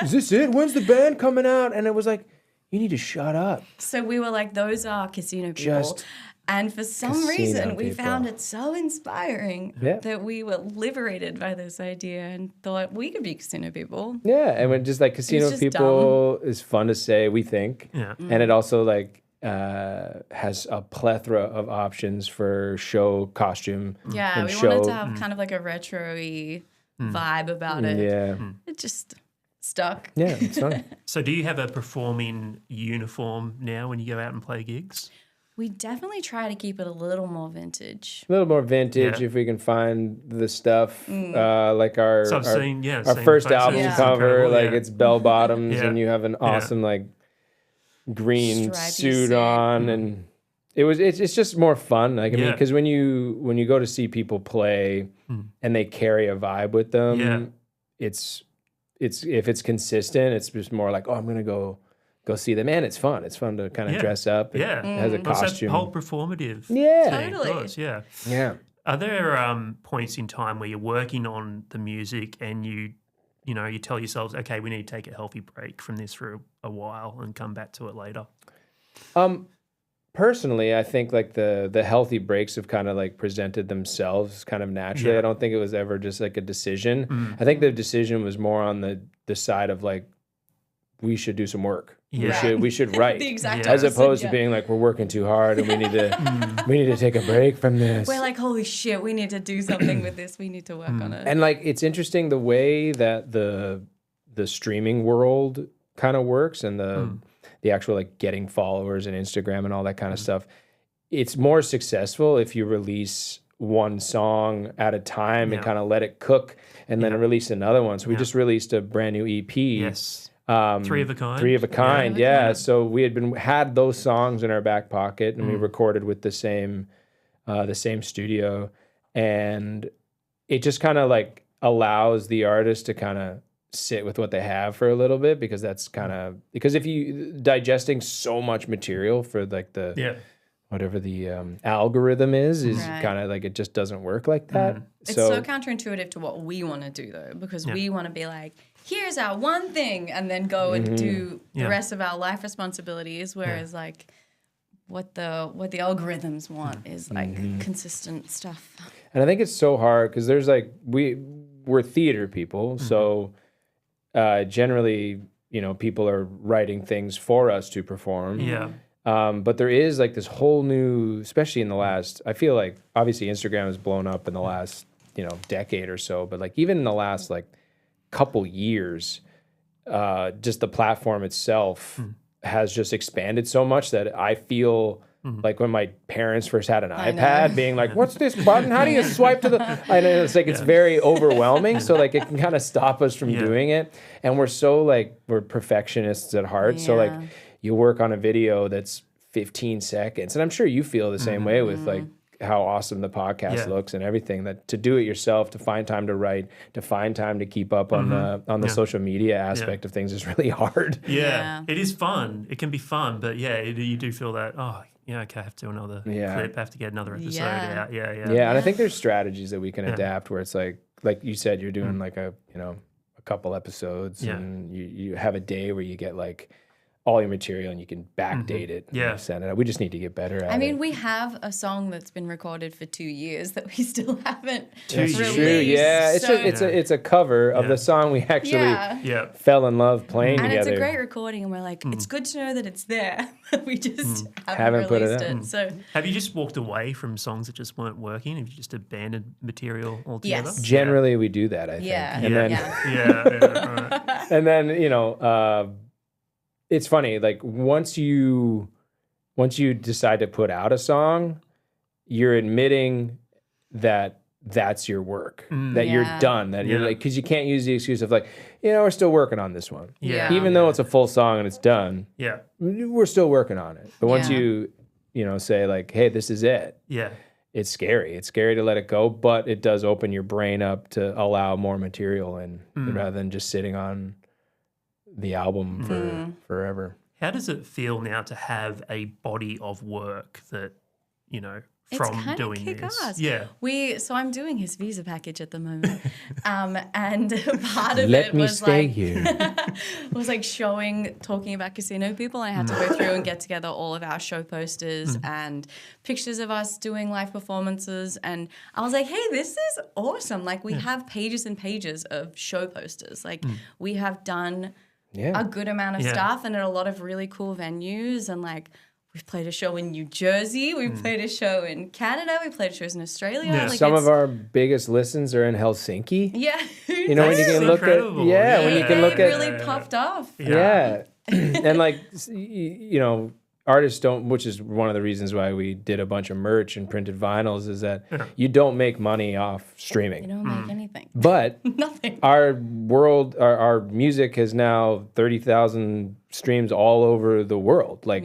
Speaker 2: "Is this it? When's the band coming out?" And it was like, "You need to shut up."
Speaker 4: So we were like, "Those are casino people."
Speaker 2: Just
Speaker 4: And for some
Speaker 2: casino
Speaker 4: reason, we
Speaker 2: people.
Speaker 4: found it so inspiring
Speaker 2: Yeah.
Speaker 4: that we were liberated by this idea and thought we could be casino people.
Speaker 2: Yeah, and when just like casino
Speaker 4: just
Speaker 2: people is fun to say, we think.
Speaker 1: Yeah.
Speaker 2: And it also like has a plethora of options for show costume.
Speaker 4: Yeah,
Speaker 2: and
Speaker 4: we
Speaker 2: show.
Speaker 4: wanted to have kind of like a retro-y vibe about it.
Speaker 2: Yeah.
Speaker 4: It just stuck.
Speaker 2: Yeah, it's fun.
Speaker 1: So do you have a performing uniform now when you go out and play gigs?
Speaker 4: We definitely try to keep it a little more vintage.
Speaker 2: A little more vintage
Speaker 1: Yeah.
Speaker 2: if we can find the stuff. Like our
Speaker 1: So I've
Speaker 2: our,
Speaker 1: seen, yeah,
Speaker 2: our
Speaker 1: seen
Speaker 2: first
Speaker 1: photos.
Speaker 2: album
Speaker 4: Yeah.
Speaker 2: cover,
Speaker 1: Incredible,
Speaker 2: like
Speaker 1: yeah.
Speaker 2: it's bell bottoms
Speaker 1: Yeah.
Speaker 2: and you have an awesome like green
Speaker 4: Stripy
Speaker 2: suit
Speaker 4: suit.
Speaker 2: on, and it's just more fun. Like I mean,
Speaker 1: Yeah.
Speaker 2: because when you go to see people play and they carry a vibe with them,
Speaker 1: Yeah.
Speaker 2: it's if it's consistent, it's just more like, oh, I'm gonna go see them, and it's fun. It's fun to kind of
Speaker 1: Yeah.
Speaker 2: dress up.
Speaker 1: Yeah.
Speaker 2: It has a
Speaker 1: Well, it's that
Speaker 2: costume.
Speaker 1: whole performative
Speaker 2: Yeah.
Speaker 1: thing, of
Speaker 4: Totally.
Speaker 1: course, yeah.
Speaker 2: Yeah.
Speaker 1: Are there points in time where you're working on the music and you tell yourselves, okay, we need to take a healthy break from this for a while and come back to it later?
Speaker 2: Personally, I think like the healthy breaks have kind of like presented themselves kind of naturally.
Speaker 1: Yeah.
Speaker 2: I don't think it was ever just like a decision. I think the decision was more on the side of like we should do some work.
Speaker 1: Yeah.
Speaker 2: We should write.
Speaker 4: The exact
Speaker 1: Yeah.
Speaker 2: As
Speaker 4: opposite,
Speaker 2: opposed
Speaker 4: yeah.
Speaker 2: to being like we're working too hard and we need to take a break from this.
Speaker 4: We're like, holy shit, we need to do something with this. We need to work on it.
Speaker 2: And like it's interesting the way that the streaming world kind of works and the actual like getting followers and Instagram and all that kind of stuff. It's more successful if you release one song at a time and
Speaker 1: Yeah.
Speaker 2: kind of let it cook and then
Speaker 1: Yeah.
Speaker 2: release another one. So we
Speaker 1: Yeah.
Speaker 2: just released a brand new EP.
Speaker 1: Yes.
Speaker 2: Um,
Speaker 1: Three of a kind.
Speaker 2: Three of a kind,
Speaker 1: Yeah.
Speaker 2: yeah. So we had those songs in our back pocket, and we recorded with the same studio, and it just kind of like allows the artist to kind of sit with what they have for a little bit, because because if you digesting so much material for like the
Speaker 1: Yeah.
Speaker 2: whatever the algorithm is
Speaker 4: Right.
Speaker 2: kind of like it just doesn't work like that.
Speaker 4: It's so counterintuitive to what we want to do, though, because we want to be like, here's our one thing, and then go and do the
Speaker 1: Yeah.
Speaker 4: rest of our life responsibilities. Whereas, like, what the algorithms want is like consistent stuff.
Speaker 2: And I think it's so hard because there's like we're theater people, so generally, people are writing things for us to perform.
Speaker 1: Yeah.
Speaker 2: But there is like this whole new, especially in the last, I feel like obviously Instagram has blown up in the last, decade or so, but like even in the last like couple years, just the platform itself has just expanded so much that I feel like when my parents first had an iPad, being like, "What's this button? How do you swipe to the?" I know it's like it's very overwhelming. So like it can kind of stop us from doing it, and we're perfectionists at heart. So like
Speaker 4: Yeah.
Speaker 2: you work on a video that's 15 seconds, and I'm sure you feel the same way with like how awesome the podcast
Speaker 1: Yeah.
Speaker 2: looks and everything. That to do it yourself, to find time to write, to find time to keep up on the social media aspect of things is really hard.
Speaker 1: Yeah. It is fun. It can be fun, but yeah, you do feel that, okay, I have to do another clip, I have to get another episode
Speaker 4: Yeah.
Speaker 1: out. Yeah.
Speaker 2: Yeah, and I think there's strategies that we can adapt where it's like you said, you're doing like a couple episodes,
Speaker 1: Yeah.
Speaker 2: and you have a day where you get like all your material and you can backdate it and send it out. We just need to get better at it.
Speaker 4: I mean, we have a song that's been recorded for 2 years that we still haven't
Speaker 2: That's
Speaker 4: released.
Speaker 2: true. Yeah, it's a cover of the song we actually fell in love playing
Speaker 4: and
Speaker 2: together.
Speaker 4: it's a great recording, and we're like, it's good to know that it's there. We just
Speaker 2: Haven't put it
Speaker 4: released
Speaker 2: out.
Speaker 4: So
Speaker 1: Have you just walked away from songs that just weren't working? Have you just abandoned material altogether?
Speaker 4: Yes.
Speaker 2: Generally, we do that, I think.
Speaker 4: Yeah.
Speaker 2: And then,
Speaker 1: Right.
Speaker 2: and then it's funny. Like once you decide to put out a song, you're admitting that that's your work, that you're done, that you're like, because you can't use the excuse of like, we're still working on this one.
Speaker 1: Yeah.
Speaker 2: Even though it's a full song and it's done,
Speaker 1: Yeah.
Speaker 2: we're still working on it. But once you say like, hey, this is it.
Speaker 1: Yeah.
Speaker 2: It's scary. It's scary to let it go, but it does open your brain up to allow more material in rather than just sitting on the album for forever.
Speaker 1: How does it feel now to have a body of work that, from doing this? Yeah.
Speaker 4: So I'm doing his visa package at the moment. And part of
Speaker 2: Let
Speaker 4: it
Speaker 2: me
Speaker 4: was
Speaker 2: stay
Speaker 4: like
Speaker 2: here.
Speaker 4: was like talking about casino people. And I had to go through and get together all of our show posters and pictures of us doing live performances. And I was like, hey, this is awesome. Like we have pages and pages of show posters. Like we have done a good amount of stuff and at a lot of really cool venues. And like we've played a show in New Jersey. We've played a show in Canada. We played shows in Australia.
Speaker 1: Yeah.
Speaker 4: Like
Speaker 2: Some of our biggest listens are in Helsinki.
Speaker 4: Yeah.
Speaker 2: When you can look
Speaker 1: incredible.
Speaker 2: at, when you can look at,
Speaker 4: really popped off.
Speaker 2: yeah. And like, artists don't, which is one of the reasons why we did a bunch of merch and printed vinyls, is that you don't make money off streaming.
Speaker 4: You don't make anything.
Speaker 2: But
Speaker 4: Nothing.
Speaker 2: our music has now 30,000 streams all over the world. Like,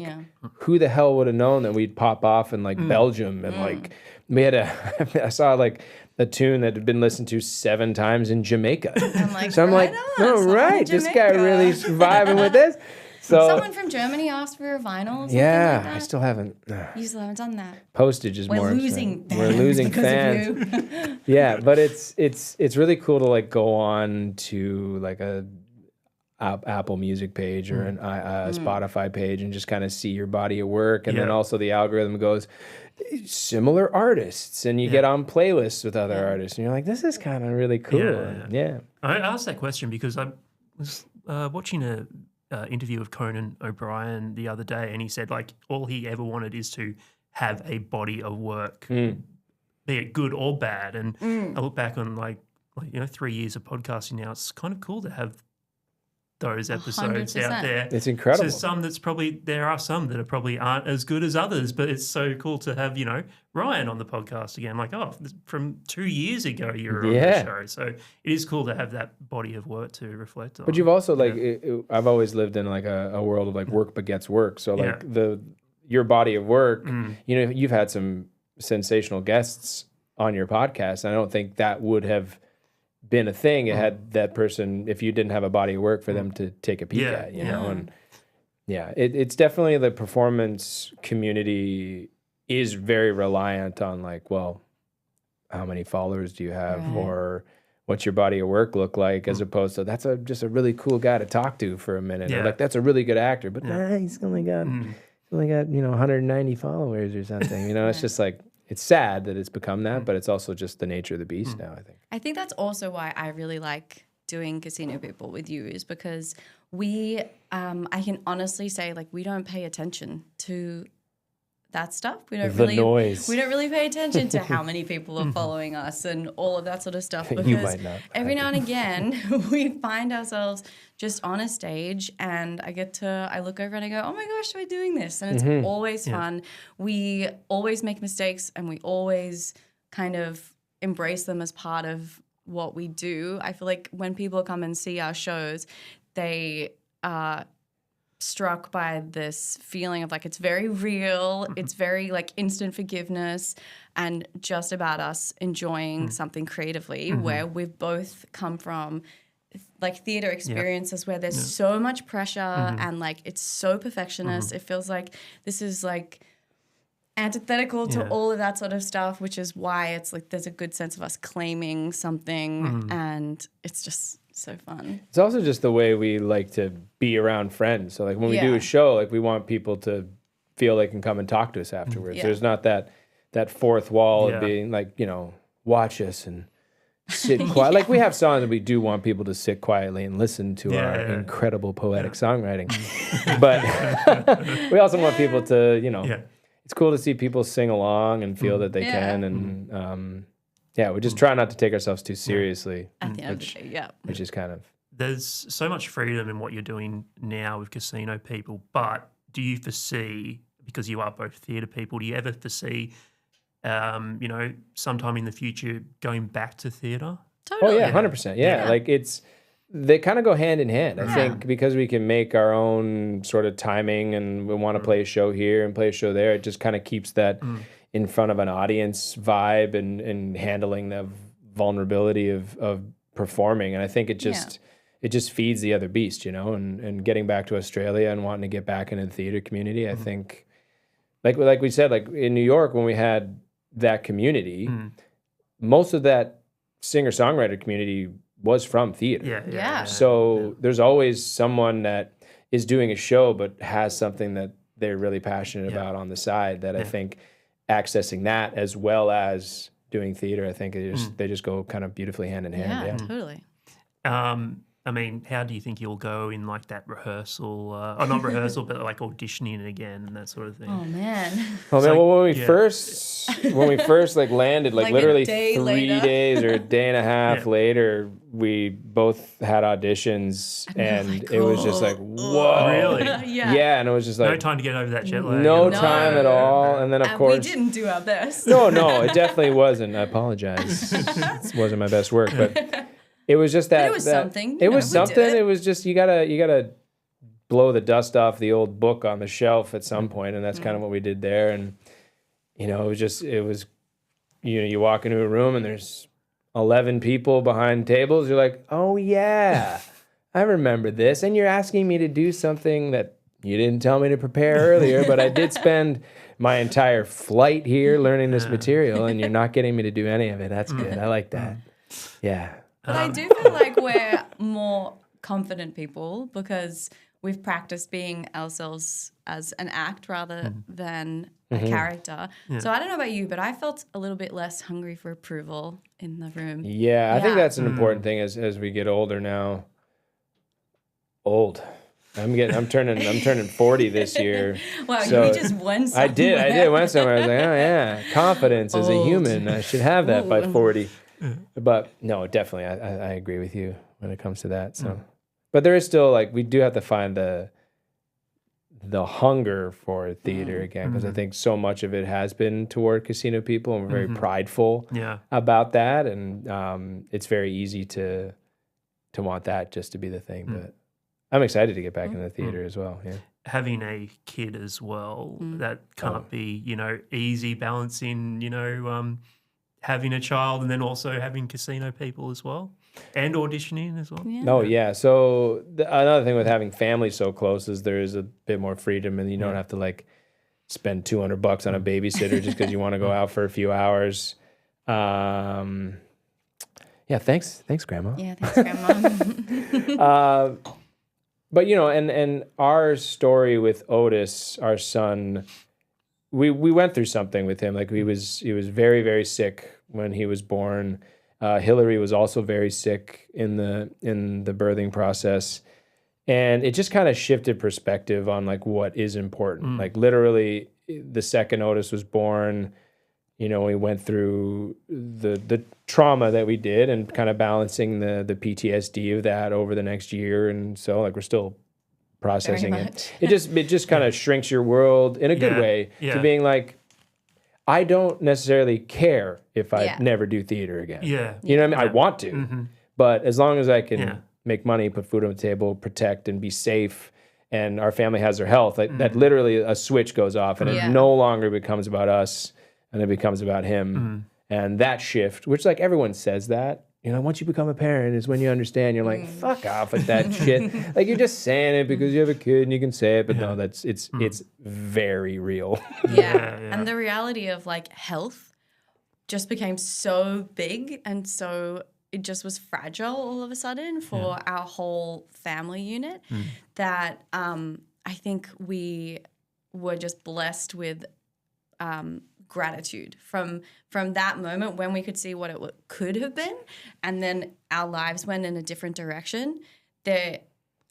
Speaker 2: who the hell would have known that we'd pop off in like Belgium and like we had I saw like a tune that had been listened to 7 times in Jamaica.
Speaker 4: I'm like,
Speaker 2: So I'm like, this guy really vibing with this. So
Speaker 4: someone from Germany asked for a vinyl. Or something like that.
Speaker 2: I still haven't.
Speaker 4: You still haven't done that.
Speaker 2: Postage is
Speaker 4: We're
Speaker 2: more.
Speaker 4: losing
Speaker 2: expensive.
Speaker 4: fans
Speaker 2: We're losing
Speaker 4: because
Speaker 2: fans.
Speaker 4: of you.
Speaker 2: Yeah, but it's really cool to like go on to like a Apple Music page or a Spotify page and just kind of see your body of work, and then also the algorithm goes similar artists, and you get on playlists with other artists, and you're like, this is kind of really cool. Yeah.
Speaker 1: I asked that question because I was watching a interview of Conan O'Brien the other day, and he said like all he ever wanted is to have a body of work, be it good or bad. And I look back on like 3 years of podcasting now, it's kind of cool to have those episodes
Speaker 4: 100%.
Speaker 1: out there.
Speaker 2: It's incredible.
Speaker 1: So there are some that probably aren't as good as others, but it's so cool to have, Ryan on the podcast again. Like, from 2 years ago you're on the show. So it is cool to have that body of work to reflect on.
Speaker 2: But you've also I've always lived in like a world of like work begets work. So like your body of work, you've had some sensational guests on your podcast, and I don't think that would have been a thing. It had that person, if you didn't have a body of work for them to take a peek at, know, and it's definitely the performance community is very reliant on like, well, how many followers do you have, or what's your body of work look like, as opposed to that's just a really cool guy to talk to for a minute, or like that's a really good actor, but he's only got 190 followers or something. It's just like, it's sad that it's become that, but it's also just the nature of the beast now, I think.
Speaker 4: I think that's also why I really like doing Casino People with you, is because we, I can honestly say, like, we don't pay attention to that stuff. We don't
Speaker 2: noise.
Speaker 4: We don't really pay attention to how many people are following us and all of that sort of stuff. Because
Speaker 2: You might not.
Speaker 4: every now and again, we find ourselves just on a stage, and I look over and I go, oh my gosh, we're doing this. And it's always fun. We always make mistakes, and we always kind of embrace them as part of what we do. I feel like when people come and see our shows, they are struck by this feeling of like, it's very real, it's very like instant forgiveness, and just about us enjoying something creatively, where we've both come from like theater experiences where there's so much pressure and like it's so perfectionist. It feels like this is like antithetical to all of that sort of stuff, which is why it's like there's a good sense of us claiming something, and it's just So fun.
Speaker 2: It's also just the way we like to be around friends. So like when we do a show, like we want people to feel they can come and talk to us afterwards.
Speaker 4: Yeah.
Speaker 2: There's not that fourth wall of being like, watch us and sit quiet. Like we have songs that we do want people to sit quietly and listen to our incredible poetic songwriting. But we also want people to, it's cool to see people sing along and feel that they can. And we just try not to take ourselves too seriously.
Speaker 4: At the end of the day,
Speaker 2: Which is kind of...
Speaker 1: There's so much freedom in what you're doing now with Casino People, but do you foresee, because you are both theatre people, do you ever foresee sometime in the future going back to theatre?
Speaker 4: Totally.
Speaker 2: Oh yeah, 100%. Yeah, like they kind of go hand in hand. I think because we can make our own sort of timing, and we want to play a show here and play a show there, it just kind of keeps that in front of an audience vibe and handling the vulnerability of performing. And I think it just feeds the other beast, and getting back to Australia and wanting to get back into the theater community. I think, like we said, like in New York when we had that community, most of that singer-songwriter community was from theater.
Speaker 4: Yeah.
Speaker 2: So there's always someone that is doing a show but has something that they're really passionate about on the side that I think accessing that as well as doing theater, I think they just go kind of beautifully hand in hand.
Speaker 4: Yeah, totally.
Speaker 1: I mean, how do you think you'll go in like that rehearsal, or not rehearsal, but like auditioning again and that sort of thing?
Speaker 4: Oh man.
Speaker 2: Well, when we first like landed, like literally 3 days or a day and a half later, we both had auditions, and it was just like, whoa,
Speaker 1: really?
Speaker 2: Yeah, and it was just like
Speaker 1: no time to get over that jet lag.
Speaker 2: No time at all, and then of course
Speaker 4: we didn't do our best.
Speaker 2: No, it definitely wasn't. I apologize. It wasn't my best work, but. It was just that.
Speaker 4: But it was something.
Speaker 2: It was something. It was just you gotta blow the dust off the old book on the shelf at some point, and that's kind of what we did there. And it was you walk into a room and there's 11 people behind tables. You're like, oh yeah, I remember this. And you're asking me to do something that you didn't tell me to prepare earlier, but I did spend my entire flight here learning this material, and you're not getting me to do any of it. That's good. I like that. Yeah.
Speaker 4: But I do feel like we're more confident people because we've practiced being ourselves as an act rather than a character. Yeah. So I don't know about you, but I felt a little bit less hungry for approval in the room.
Speaker 2: Yeah, I think that's an important thing as we get older now. I'm turning 40 this year.
Speaker 4: Wow,
Speaker 2: so
Speaker 4: you just went somewhere.
Speaker 2: I did went somewhere. I was like, oh yeah, confidence as a human. I should have that by 40. But no, definitely, I agree with you when it comes to that. So, but there is still like we do have to find the hunger for theater again, because I think so much of it has been toward Casino People, and we're very prideful about that, and it's very easy to want that just to be the thing. But I'm excited to get back in the theater as well. Yeah.
Speaker 1: Having a kid as well, that can't be easy balancing having a child and then also having Casino People as well, and auditioning as well.
Speaker 4: Yeah.
Speaker 2: Oh yeah. So another thing with having family so close is there is a bit more freedom, and you don't have to like spend $200 on a babysitter just because you want to go out for a few hours. Yeah. Thanks, Grandma.
Speaker 4: Yeah, thanks, Grandma.
Speaker 2: But and our story with Otis, our son. We went through something with him. Like he was very, very sick when he was born. Hilary was also very sick in the birthing process, and it just kind of shifted perspective on like what is important. Like literally, the second Otis was born, we went through the trauma that we did, and kind of balancing the PTSD of that over the next year, and so like we're still processing it. It just kind of shrinks your world in a good way to being like, I don't necessarily care if I never do theater again.
Speaker 1: Yeah.
Speaker 2: You know what I mean? I want to, but as long as I can make money, put food on the table, protect and be safe, and our family has their health, like that literally a switch goes off, and it no longer becomes about us, and it becomes about him. And that shift, which like everyone says that, once you become a parent is when you understand. You're like, fuck off with that shit. Like you're just saying it because you have a kid and you can say it, but no, it's very real.
Speaker 4: Yeah. And the reality of like health just became so big and so it just was fragile all of a sudden for our whole family unit that I think we were just blessed with gratitude from that moment when we could see what it could have been, and then our lives went in a different direction.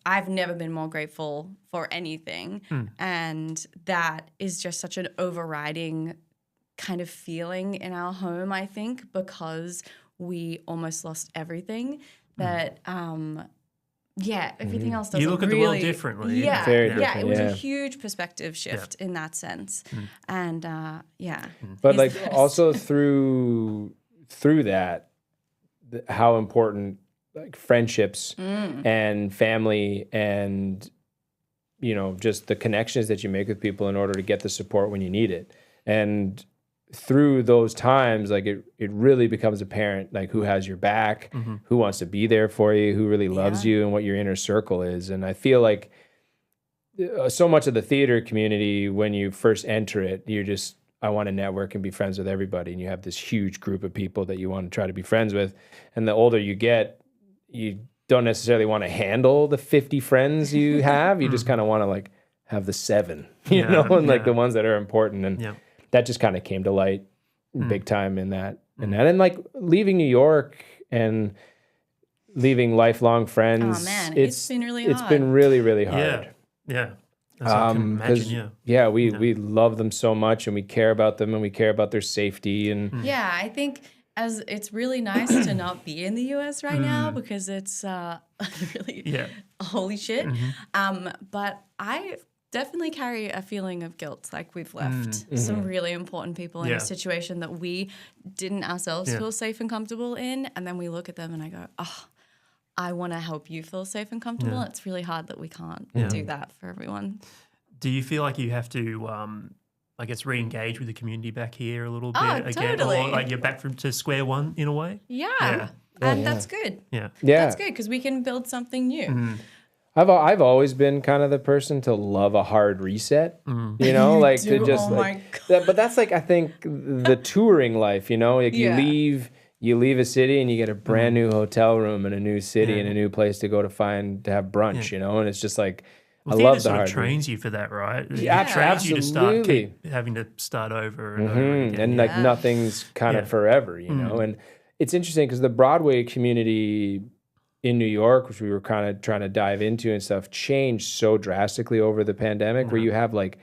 Speaker 4: I've never been more grateful for anything, and that is just such an overriding kind of feeling in our home, I think, because we almost lost everything. That everything else doesn't
Speaker 1: You look at
Speaker 4: really,
Speaker 1: the world differently.
Speaker 4: Yeah,
Speaker 2: Very
Speaker 4: yeah,
Speaker 2: different,
Speaker 4: it was
Speaker 2: yeah.
Speaker 4: a huge perspective shift in that sense, and
Speaker 2: But
Speaker 4: he's
Speaker 2: like
Speaker 4: the best.
Speaker 2: also through that, how important like friendships and family and just the connections that you make with people in order to get the support when you need it. And through those times, like it really becomes apparent like who has your back, who wants to be there for you, who really loves you, and what your inner circle is. And I feel like so much of the theater community, when you first enter it, I want to network and be friends with everybody. And you have this huge group of people that you want to try to be friends with. And the older you get, you don't necessarily want to handle the 50 friends you have. You just kind of want to like have the 7, and like the ones that are important. And that just kind of came to light big time in that. And like leaving New York and leaving lifelong friends.
Speaker 4: Oh man, it's been really hard.
Speaker 2: It's been really, really hard.
Speaker 1: Yeah. That's what I can imagine,
Speaker 2: we love them so much, and we care about them, and we care about their safety. And
Speaker 4: Yeah, I think as it's really nice to not be in the US right now because it's really holy shit. But I definitely carry a feeling of guilt, like we've left some really important people in a situation that we didn't ourselves feel safe and comfortable in, and then we look at them and I go, I want to help you feel safe and comfortable. It's really hard that we can't do that for everyone.
Speaker 1: Do you feel like you have to, I guess, re-engage with the community back here a little bit again?
Speaker 4: Totally.
Speaker 1: Or like you're back to square one in a way?
Speaker 4: Yeah. And that's good.
Speaker 1: Yeah.
Speaker 4: That's good because we can build something new.
Speaker 2: I've always been kind of the person to love a hard reset, like to just
Speaker 4: my
Speaker 2: God. But that's like, I think the touring life, like you leave a city and you get a brand new hotel room in a new city and a new place to go to have brunch, and it's just like, I love the hard
Speaker 1: trains you for that, right?
Speaker 2: Yeah,
Speaker 1: It trains you to keep
Speaker 2: absolutely.
Speaker 1: having to start over and over again.
Speaker 2: And like nothing's kind of forever, and it's interesting because the Broadway community in New York, which we were kind of trying to dive into and stuff, changed so drastically over the pandemic, where you have like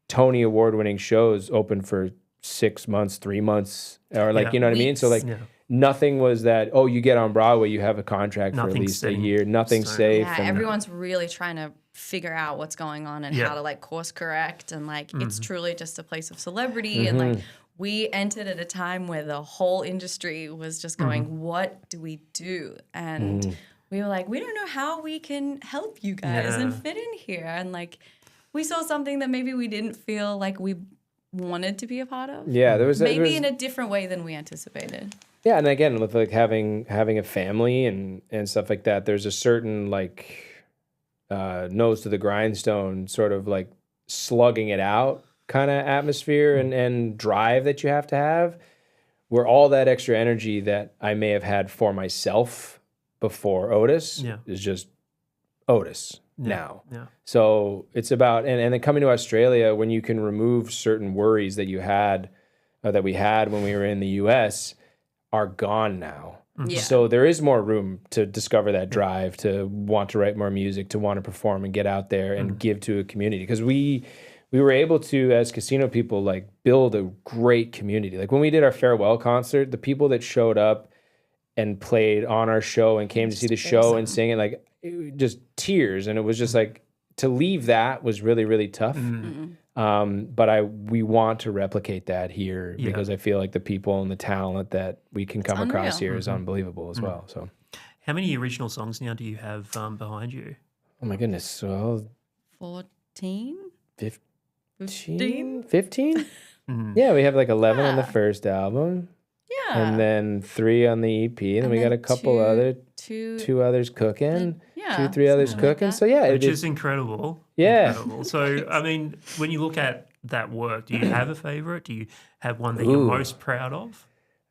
Speaker 2: Tony Award-winning shows open for 6 months, 3 months, or like, you know what I mean? So like nothing was that, you get on Broadway, you have a contract for at least a year, nothing's safe.
Speaker 4: Yeah,
Speaker 2: and
Speaker 4: everyone's really trying to figure out what's going on and how to like course correct, and like it's truly just a place of celebrity, and like we entered at a time where the whole industry was just going, what do we do? And we were like, we don't know how we can help you guys and fit in here. And like we saw something that maybe we didn't feel like we wanted to be a part of.
Speaker 2: Yeah, there was
Speaker 4: in a different way than we anticipated.
Speaker 2: Yeah, and again, with like having a family and stuff like that, there's a certain like nose to the grindstone sort of like slugging it out kind of atmosphere and drive that you have to have, where all that extra energy that I may have had for myself before Otis is just Otis now. Yeah. So it's about, and then coming to Australia, when you can remove certain worries that you had, that we had when we were in the US, are gone now.
Speaker 4: Yeah.
Speaker 2: So there is more room to discover that drive, to want to write more music, to want to perform and get out there and give to a community. Because we were able to, as casino people, like build a great community. Like when we did our farewell concert, the people that showed up and played on our show and came to see the show and sing it, like just tears. And it was just like, to leave that was really, really tough. But we want to replicate that here because I feel like the people and the talent that we can come across here is unbelievable as well. So,
Speaker 1: how many original songs now do you have behind you?
Speaker 2: Oh my goodness, so
Speaker 4: 14?
Speaker 2: 15? Yeah, we have like 11 on the first album.
Speaker 4: Yeah.
Speaker 2: And then 3 on the EP. And then we got a couple two others cooking.
Speaker 4: Yeah.
Speaker 2: 2-3 others cooking. So yeah.
Speaker 1: Which is incredible.
Speaker 2: Yeah.
Speaker 1: Incredible. So, I mean, when you look at that work, do you have a favorite? Do you have one that you're most proud of?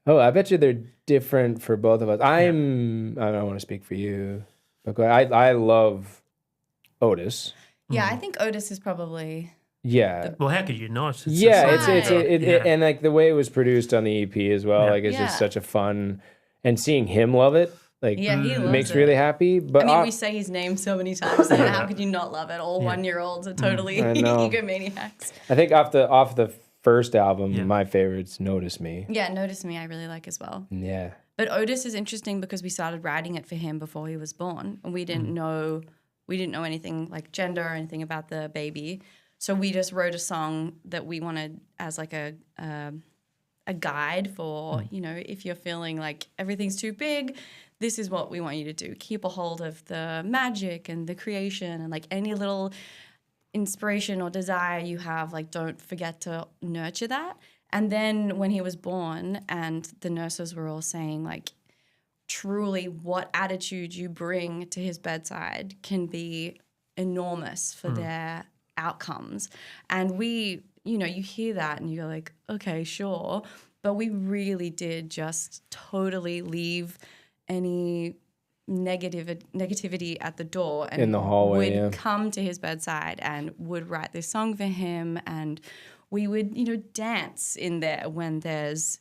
Speaker 2: Oh, I bet you they're different for both of us. I don't want to speak for you, but go ahead. I love Otis.
Speaker 4: Yeah, I think Otis is probably.
Speaker 2: Yeah.
Speaker 1: Well, how could you not? It's
Speaker 2: Yeah,
Speaker 1: a song.
Speaker 2: and like the way it was produced on the EP as well,
Speaker 1: Yeah.
Speaker 2: like it's just
Speaker 4: Yeah.
Speaker 2: such a fun, and seeing him love it, like
Speaker 4: Yeah, he loves
Speaker 2: makes
Speaker 4: it.
Speaker 2: me really happy. But
Speaker 4: I mean, we say his name so many times, and how could you not love it? All 1-year-olds are totally
Speaker 2: I know.
Speaker 4: egomaniacs.
Speaker 2: I think off the first album,
Speaker 1: Yeah.
Speaker 2: my favorite's "Notice Me."
Speaker 4: Yeah, Notice Me I really like as well.
Speaker 2: Yeah,
Speaker 4: But Otis is interesting because we started writing it for him before he was born, and we didn't know anything like gender or anything about the baby. So we just wrote a song that we wanted as like a guide for, if you're feeling like everything's too big, this is what we want you to do. Keep a hold of the magic and the creation and like any little inspiration or desire you have, like don't forget to nurture that. And then when he was born and the nurses were all saying like, truly what attitude you bring to his bedside can be enormous for their outcomes. And we, you hear that and you're like, okay, sure. But we really did just totally leave any negativity at the door and
Speaker 2: in the hallway,
Speaker 4: would
Speaker 2: yeah.
Speaker 4: come to his bedside and would write this song for him. And we would, dance in there when there's,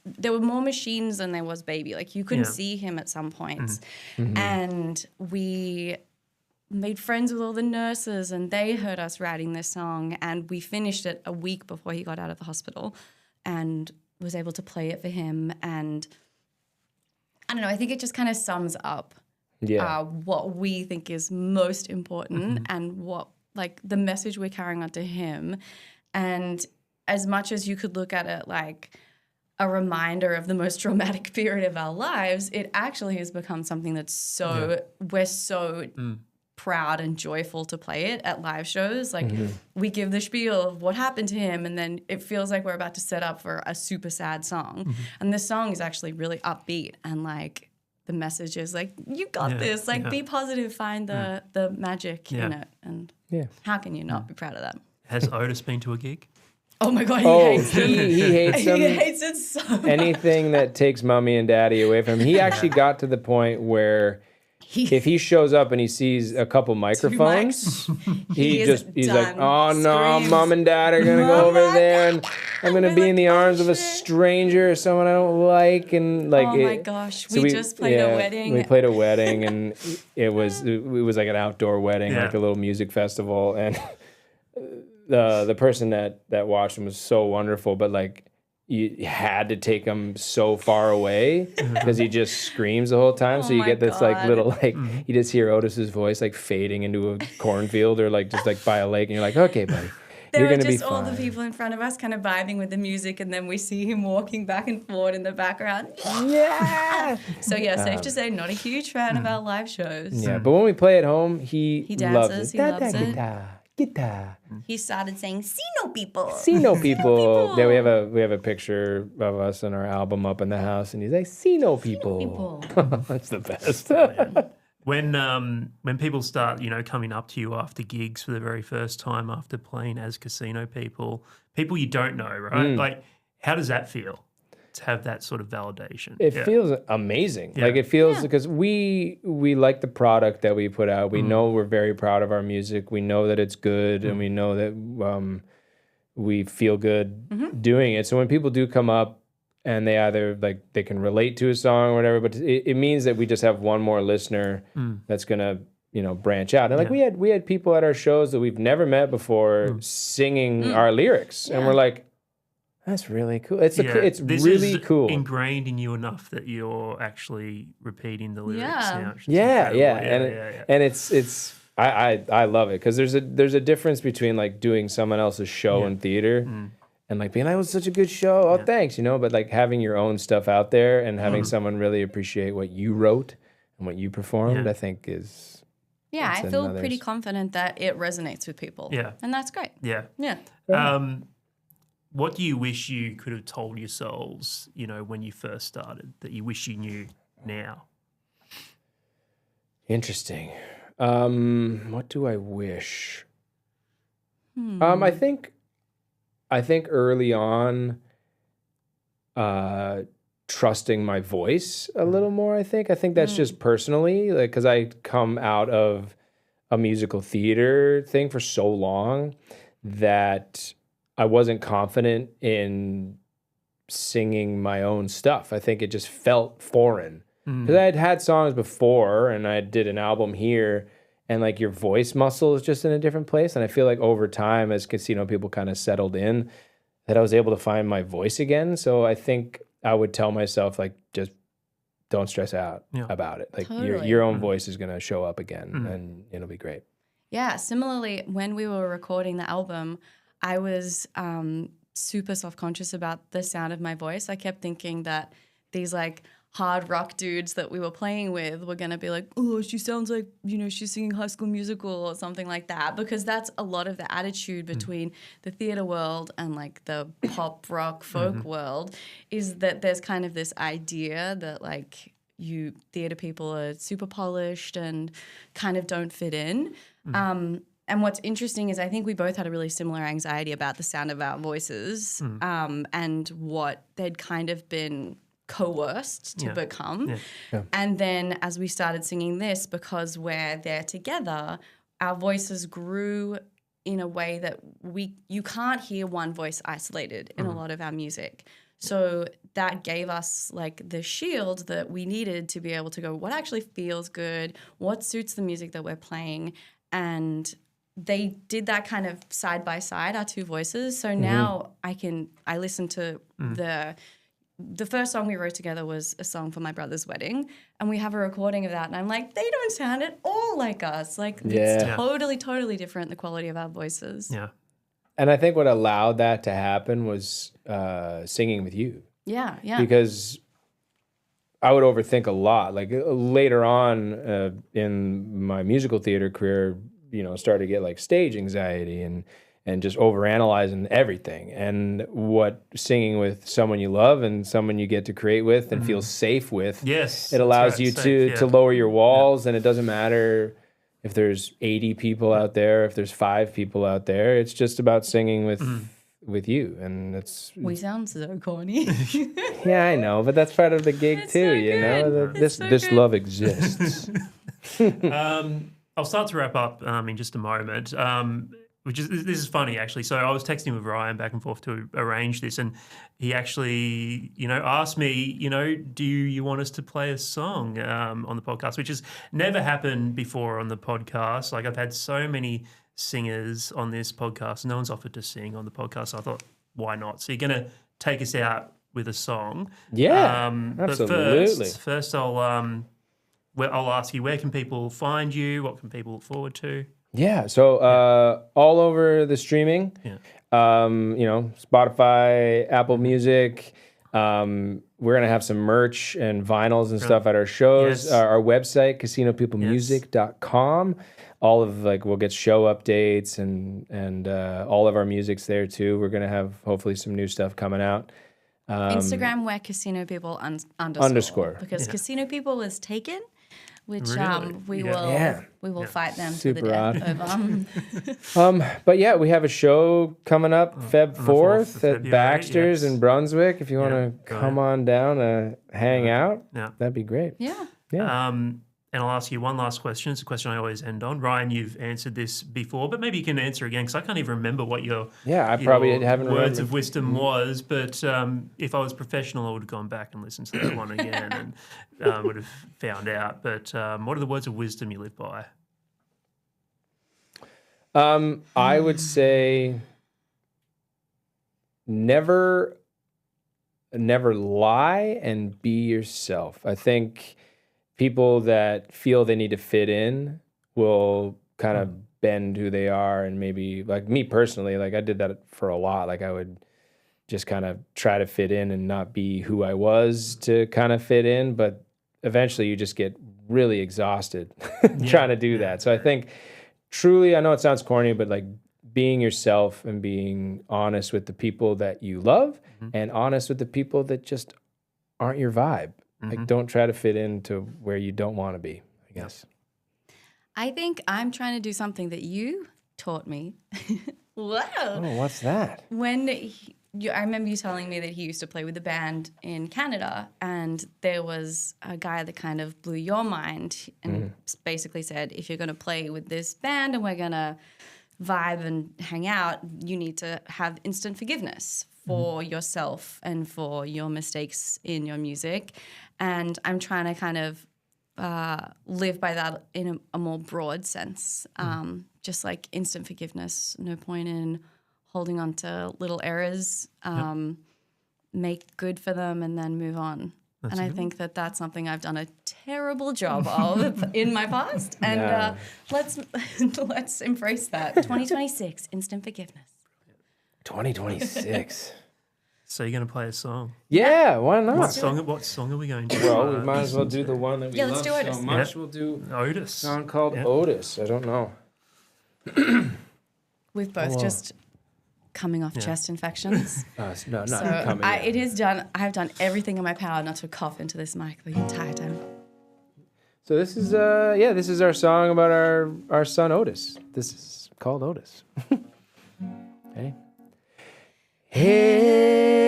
Speaker 4: there were more machines than there was baby. Like you couldn't see him at some points. And we made friends with all the nurses and they heard us writing this song, and we finished it a week before he got out of the hospital and was able to play it for him. And I don't know, I think it just kind of sums up what we think is most important and what like the message we're carrying on to him. And as much as you could look at it like a reminder of the most traumatic period of our lives, it actually has become something that's we're so proud and joyful to play it at live shows. Like we give the spiel of what happened to him, and then it feels like we're about to set up for a super sad song. And this song is actually really upbeat, and like the message is like, you got this, like be positive, find the magic in it. And how can you not be proud of that?
Speaker 1: Has Otis been to a gig?
Speaker 4: Oh my God, he hates it.
Speaker 2: he hates them.
Speaker 4: He hates it so much.
Speaker 2: Anything that takes mommy and daddy away from him. He actually got to the point where if he shows up and he sees a couple microphones, he's like, oh no, mom and dad are gonna go over there and I'm gonna be in the arms of a stranger or someone I don't like, and like
Speaker 4: oh my gosh,
Speaker 2: so
Speaker 4: we just played a wedding.
Speaker 2: We played a wedding and it was like an outdoor wedding, like a little music festival, and the person that watched him was so wonderful, but like you had to take him so far away because he just screams the whole time. So you get this like little like you just hear Otis's voice like fading into a cornfield or like just like by a lake, and you're like, okay, buddy, you're gonna be fine.
Speaker 4: All the people in front of us kind of vibing with the music, and then we see him walking back and forward in the background.
Speaker 2: Yeah.
Speaker 4: So yeah, safe to say, not a huge fan of our live shows.
Speaker 2: Yeah, but when we play at home, he
Speaker 4: dances,
Speaker 2: loves it.
Speaker 4: he loves it.
Speaker 2: Guitar.
Speaker 4: He started saying, "See no people."
Speaker 2: See no people. Yeah, we have a picture of us and our album up in the house, and he's like, "See no people." That's the best.
Speaker 1: When people start, coming up to you after gigs for the very first time after playing as Casino people you don't know, right? Like, how does that feel to have that sort of validation?
Speaker 2: It feels amazing. Like it feels because we like the product that we put out. We know we're very proud of our music. We know that it's good, and we know that we feel good doing it. So when people do come up and they either like they can relate to a song or whatever, but it means that we just have one more listener that's gonna branch out. And like we had people at our shows that we've never met before singing our lyrics, and we're like, that's really cool. It's
Speaker 1: this
Speaker 2: really
Speaker 1: is
Speaker 2: cool.
Speaker 1: Ingrained in you enough that you're actually repeating the lyrics now.
Speaker 2: And it's I love it because there's a difference between like doing someone else's show in theater and like being like, it was such a good show. Oh, thanks, but like having your own stuff out there and having someone really appreciate what you wrote and what you performed, I think is.
Speaker 4: Yeah, I feel pretty confident that it resonates with people.
Speaker 1: Yeah.
Speaker 4: And that's great.
Speaker 1: Yeah. What do you wish you could have told yourselves, when you first started, that you wish you knew now?
Speaker 2: Interesting. What do I wish? I think early on, trusting my voice a little more. I think that's just personally, like, because I come out of a musical theater thing for so long that I wasn't confident in singing my own stuff. I think it just felt foreign because I had songs before and I did an album here, and like your voice muscle is just in a different place. And I feel like over time, as Casino People kind of settled in, that I was able to find my voice again. So I think I would tell myself, like, just don't stress out about it. Like your own voice is going to show up again and it'll be great.
Speaker 4: Yeah. Similarly, when we were recording the album, I was super self-conscious about the sound of my voice. I kept thinking that these like hard rock dudes that we were playing with were going to be like, oh, she sounds like, she's singing High School Musical or something like that, because that's a lot of the attitude between the theater world and like the pop rock folk world, is that there's kind of this idea that like theater people are super polished and kind of don't fit in. And what's interesting is I think we both had a really similar anxiety about the sound of our voices and what they'd kind of been coerced to become. And then as we started singing this, because we're there together, our voices grew in a way that you can't hear one voice isolated in a lot of our music. So that gave us like the shield that we needed to be able to go, what actually feels good, what suits the music that we're playing. And they did that kind of side by side, our two voices. So now I listen to the first song we wrote together was a song for my brother's wedding, and we have a recording of that, and I'm like, they don't sound at all like us. Like, it's totally, totally different, the quality of our voices.
Speaker 1: Yeah.
Speaker 2: And I think what allowed that to happen was singing with you.
Speaker 4: Yeah, yeah.
Speaker 2: Because I would overthink a lot. Like later on in my musical theater career, started to get like stage anxiety and just overanalyzing everything. And what singing with someone you love and someone you get to create with and feel safe with, it allows you to lower your walls. And it doesn't matter if there's 80 people out there, if there's 5 people out there. It's just about singing with you. And
Speaker 4: we sound so corny.
Speaker 2: Yeah, I know, but that's part of the gig too.
Speaker 4: So
Speaker 2: you know, this love exists.
Speaker 1: I'll start to wrap up in just a moment. This is funny actually. So I was texting with Ryan back and forth to arrange this, and he actually, asked me, do you want us to play a song on the podcast, which has never happened before on the podcast. Like, I've had so many singers on this podcast. No one's offered to sing on the podcast. So I thought, why not? So you're going to take us out with a song.
Speaker 2: Yeah, absolutely.
Speaker 1: But first I'll ask you, where can people find you? What can people look forward to?
Speaker 2: Yeah, so all over the streaming, Spotify, Apple Music. We're going to have some merch and vinyls and stuff at our shows.
Speaker 1: Yes.
Speaker 2: Our website, casinopeoplemusic.com. All of, we'll get show updates and all of our music's there too. We're going to have hopefully some new stuff coming out.
Speaker 4: Instagram, we're Casino People underscore. Because Casino People is taken. Which
Speaker 1: really?
Speaker 4: we will fight them
Speaker 2: Super
Speaker 4: to the death over.
Speaker 2: But yeah, we have a show coming up Feb 4th at Baxter's in Brunswick. If you want to come on down and hang out, that'd be great.
Speaker 4: Yeah.
Speaker 1: And I'll ask you one last question. It's a question I always end on. Ryan, you've answered this before, but maybe you can answer again, because I can't even remember what your
Speaker 2: probably haven't
Speaker 1: words of wisdom was. But if I was professional, I would have gone back and listened to that one again and would have found out. But what are the words of wisdom you live by?
Speaker 2: I would say never lie and be yourself. I think people that feel they need to fit in will kind of bend who they are, and maybe, like me personally, like I did that for a lot. Like I would just kind of try to fit in and not be who I was to kind of fit in, but eventually you just get really exhausted trying to do that. So I think truly, I know it sounds corny, but like being yourself and being honest with the people that you love and honest with the people that just aren't your vibe. Like, don't try to fit into where you don't want to be, I guess.
Speaker 4: I think I'm trying to do something that you taught me. Wow.
Speaker 2: Oh, what's that?
Speaker 4: When I remember you telling me that he used to play with a band in Canada, and there was a guy that kind of blew your mind and basically said, if you're going to play with this band and we're going to vibe and hang out, you need to have instant forgiveness for yourself and for your mistakes in your music. And I'm trying to kind of live by that in a more broad sense, just like instant forgiveness. No point in holding on to little errors, make good for them, and then move on. And I think that that's something I've done a terrible job of in my past. And let's embrace that. 2026, instant forgiveness.
Speaker 2: 2026.
Speaker 1: So you're going to play a song?
Speaker 2: Yeah, why not?
Speaker 1: What song are we going to?
Speaker 2: Well, we might as well do the one that we
Speaker 4: let's
Speaker 2: love
Speaker 4: do Otis.
Speaker 2: so much.
Speaker 1: Yeah.
Speaker 2: We'll do
Speaker 1: Otis.
Speaker 2: a song called Otis. I don't know.
Speaker 4: We've both just coming off chest infections.
Speaker 2: No, not
Speaker 4: So
Speaker 2: coming.
Speaker 4: it is done. I have done everything in my power not to cough into this mic the entire time.
Speaker 2: So this is this is our song about our son Otis. This is called Otis. Okay.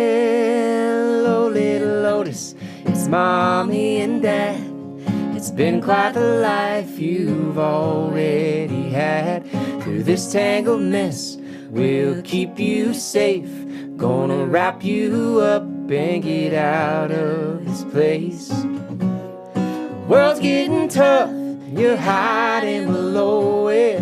Speaker 2: Hello, little Otis. It's mommy and dad. It's been quite the life you've already had. Through this tangled mess, we'll keep you safe. Gonna wrap you up and get out of this place. The world's getting tough, you're hiding below it.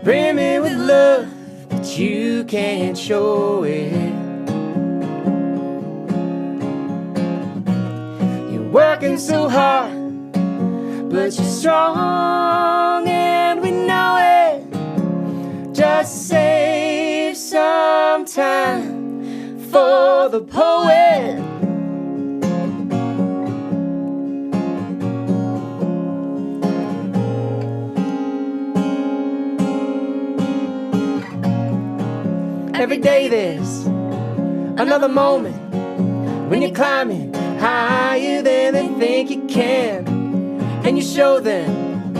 Speaker 2: Brimming with love, but you can't show it. You're working so hard, but you're strong and we know it. Just save some time for the poet. Every day there's another moment when you're climbing higher than they think you can, and you show them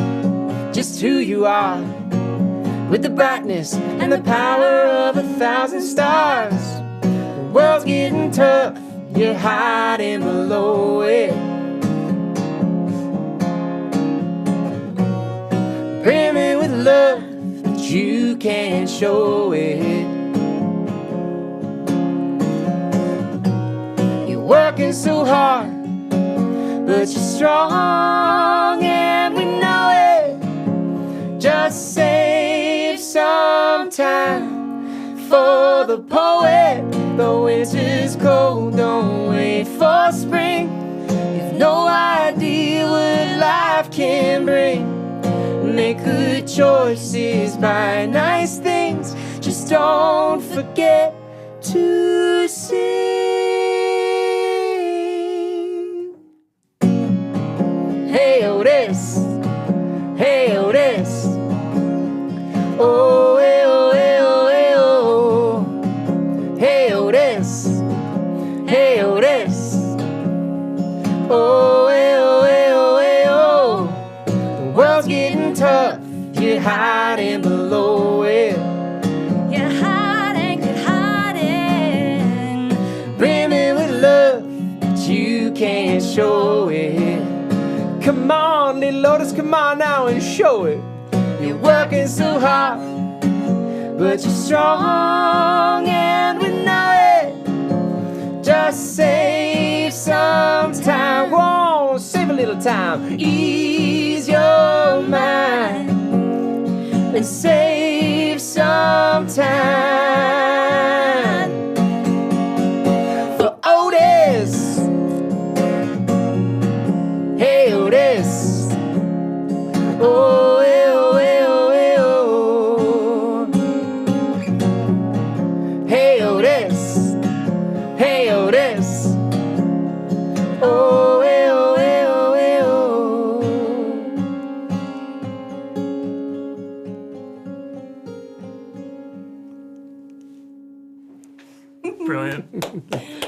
Speaker 2: just who you are with the brightness and the power of 1,000 stars. The world's getting tough, you're hiding below it. Brimming with love, but you can't show it. Working so hard, but you're strong and we know it. Just save some time for the poet. The winter's cold, don't wait for spring. You've no idea what life can bring. Make good choices, buy nice things. Just don't forget to sing. Hey Otis, hey Otis, oh hey oh hey oh hey oh, hey Otis, hey Otis, oh hey oh hey oh hey oh. The world's getting tough, you're hiding below it.
Speaker 4: You're hiding,
Speaker 2: Brimming with love, but you can't show it. Come on, little Otis, come on now and show it. You're working so hard, but you're strong and we know it. Just save some time, whoa, save a little time. Ease your mind and save some time for Otis. Hey Otis, oh hey oh hey oh hey oh. Hey Otis, hey Otis, oh hey oh hey oh hey oh.
Speaker 1: Brilliant.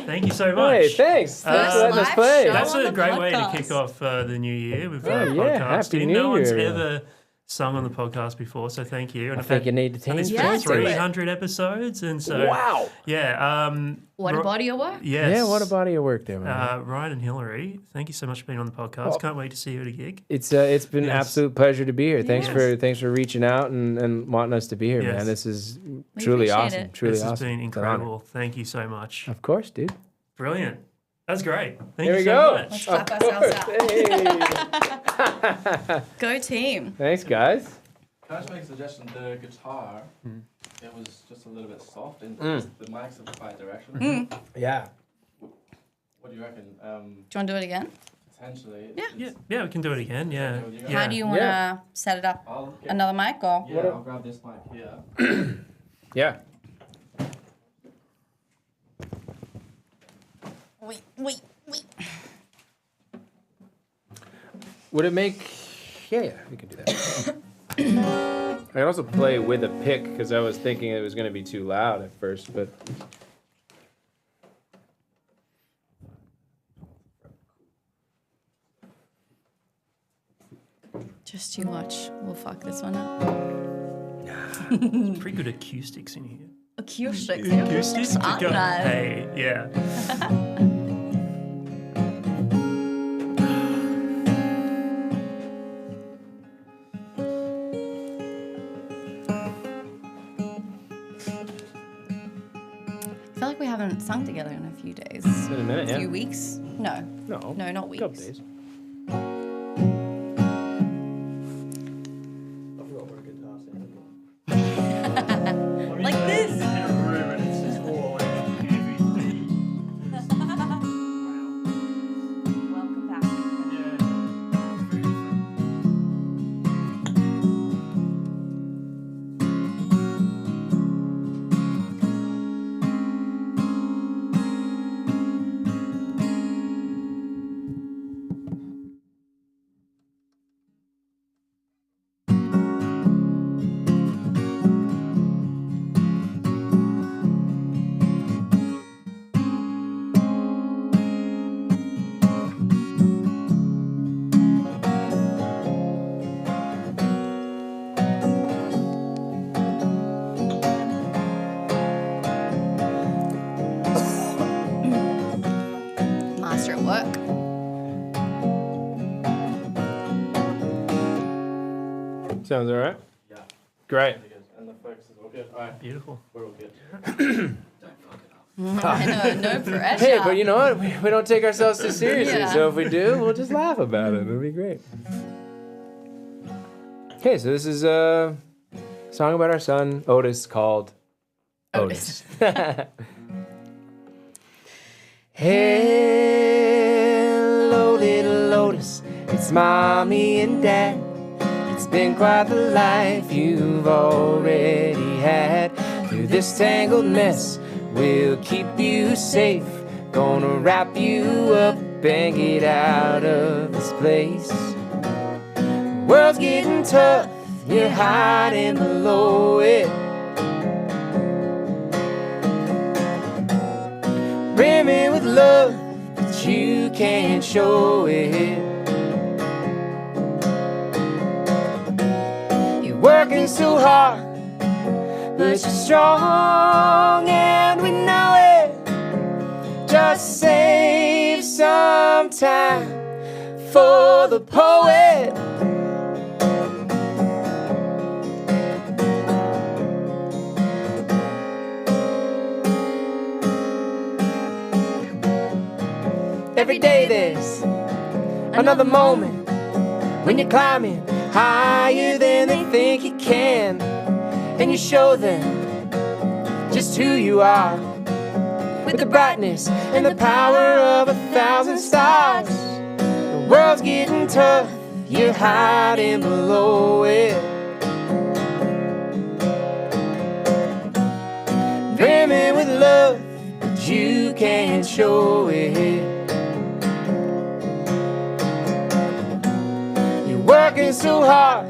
Speaker 1: Thank you so much.
Speaker 2: Hey, thanks. Thanks for letting us
Speaker 4: live
Speaker 2: play.
Speaker 4: show.
Speaker 1: That's
Speaker 4: on
Speaker 1: a
Speaker 4: the
Speaker 1: great way to
Speaker 4: podcast.
Speaker 1: kick off the new year with
Speaker 2: Oh, yeah.
Speaker 1: podcasting.
Speaker 2: Happy
Speaker 1: no
Speaker 2: New
Speaker 1: one's
Speaker 2: Year.
Speaker 1: ever sung on the podcast before, so thank you. And
Speaker 2: I think you need to
Speaker 1: and it's
Speaker 2: change
Speaker 1: been
Speaker 2: it.
Speaker 4: Yeah, do it.
Speaker 1: 300 episodes, and so
Speaker 2: Wow.
Speaker 1: yeah.
Speaker 4: What a body of work.
Speaker 1: Yes.
Speaker 2: Yeah, what a body of work there, man.
Speaker 1: Ryan and Hilary, thank you so much for being on the podcast.
Speaker 2: Oh.
Speaker 1: Can't wait to see you at a gig.
Speaker 2: It's been an
Speaker 1: Yes.
Speaker 2: absolute pleasure to be here. Thanks
Speaker 1: Yes.
Speaker 2: for reaching out and wanting us to be here,
Speaker 1: Yes.
Speaker 2: man. This is
Speaker 4: We
Speaker 2: truly
Speaker 4: appreciate
Speaker 2: awesome.
Speaker 4: it.
Speaker 2: Truly
Speaker 1: This
Speaker 2: awesome.
Speaker 1: has been
Speaker 2: It's an honor.
Speaker 1: incredible. Thank you so much.
Speaker 2: Of course, dude.
Speaker 1: Brilliant. That's great. Thank
Speaker 2: There
Speaker 1: you
Speaker 2: we
Speaker 1: so
Speaker 2: go.
Speaker 1: much.
Speaker 4: Let's clap ourselves out.
Speaker 2: Hey.
Speaker 4: Go team.
Speaker 2: Thanks, guys.
Speaker 3: Can I just make a suggestion? The guitar, it was just a little bit soft, and the mics have quite direction.
Speaker 2: Yeah.
Speaker 3: What do you reckon?
Speaker 4: Do you want to do it again?
Speaker 3: Potentially.
Speaker 4: Yeah.
Speaker 1: Yeah, we can do it again. Yeah.
Speaker 3: How
Speaker 4: How do you want to
Speaker 2: Yeah.
Speaker 4: set it up?
Speaker 3: I'll get,
Speaker 4: Another mic or?
Speaker 3: yeah, I'll grab this mic here.
Speaker 2: Yeah.
Speaker 4: Wait.
Speaker 2: Would it make... Yeah, we can do that. I can also play with a pick because I was thinking it was going to be too loud at first, but...
Speaker 4: Just too much. We'll fuck this one up.
Speaker 1: Pretty good acoustics in here.
Speaker 4: Acoustics.
Speaker 1: Acoustics?
Speaker 4: aren't
Speaker 1: Go-
Speaker 4: they?
Speaker 1: Hey, yeah.
Speaker 4: I feel like we haven't sung together in a few days.
Speaker 2: It's been a minute,
Speaker 4: A
Speaker 2: yeah.
Speaker 4: few weeks? No,
Speaker 2: No.
Speaker 4: not
Speaker 2: A
Speaker 4: weeks.
Speaker 2: couple days.
Speaker 4: Like this. Welcome back. Master at work.
Speaker 2: Sounds all right?
Speaker 3: Yeah.
Speaker 2: Great.
Speaker 3: Really good. And the focus is all good. Alright,
Speaker 1: Beautiful.
Speaker 3: we're all good. Don't fuck it up.
Speaker 4: I know, no pressure.
Speaker 2: Hey, but you know what? We don't take ourselves too seriously,
Speaker 4: Yeah.
Speaker 2: so if we do, we'll just laugh about it. It'll be great. Okay, so this is a song about our son, Otis, called Otis. Hello, little Otis. It's mommy and dad. It's been quite the life you've already had. Through this tangled mess, we'll keep you safe. Gonna wrap you up and get out of this place. World's getting tough, you're hiding below it. Brimming with love, but you can't show it. You're working so hard, but you're strong, and we know it. Just save some time for the poet. Every day there's another moment when you're climbing higher than they think you can, and you show them just who you are with the brightness and the power of 1,000 stars. The world's getting tough, you're hiding below it. Brimming with love, but you can't show it. Working so hard,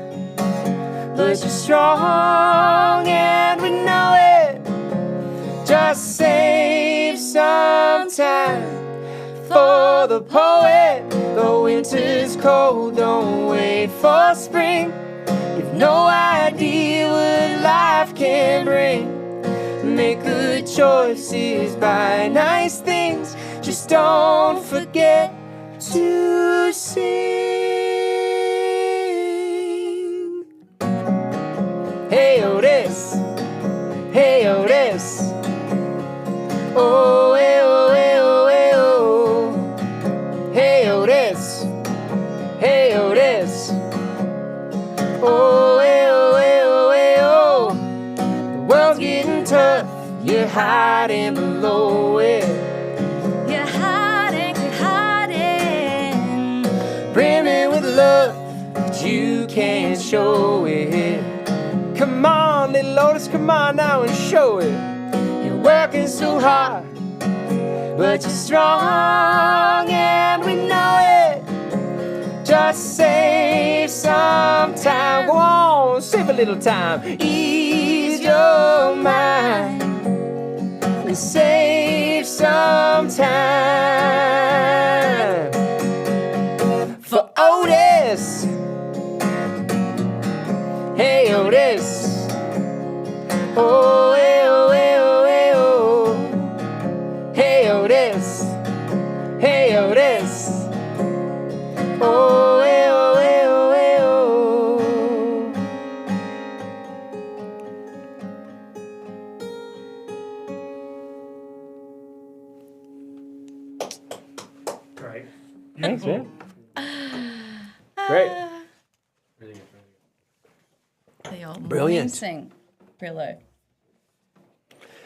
Speaker 2: but you're strong, and we know it. Just save some time for the poet. The winter's cold, don't wait for spring. You've no idea what life can bring. Make good choices, buy nice things. Just don't forget to sing. Hey Otis, hey Otis. Oh, hey, oh, hey, oh, hey, oh. Hey Otis, hey Otis. Oh, hey, oh, hey, oh, hey, oh. The world's getting tough, you're hiding below it.
Speaker 4: You're hiding,
Speaker 2: Brimming with love, but you can't show it. Come on, little Otis, come on now and show it. You're working so hard, but you're strong and we know it. Just save some time. Go on, save a little time. Ease your mind and save some time for Otis. Hey Otis. Oh, hey, oh, hey, oh, hey, oh. Hey Otis. Hey Otis. Oh, hey, oh, hey, oh, hey, oh.
Speaker 1: Great.
Speaker 2: Thanks, man. Great.
Speaker 4: They are
Speaker 2: Brilliant.
Speaker 4: amazing. Brillo.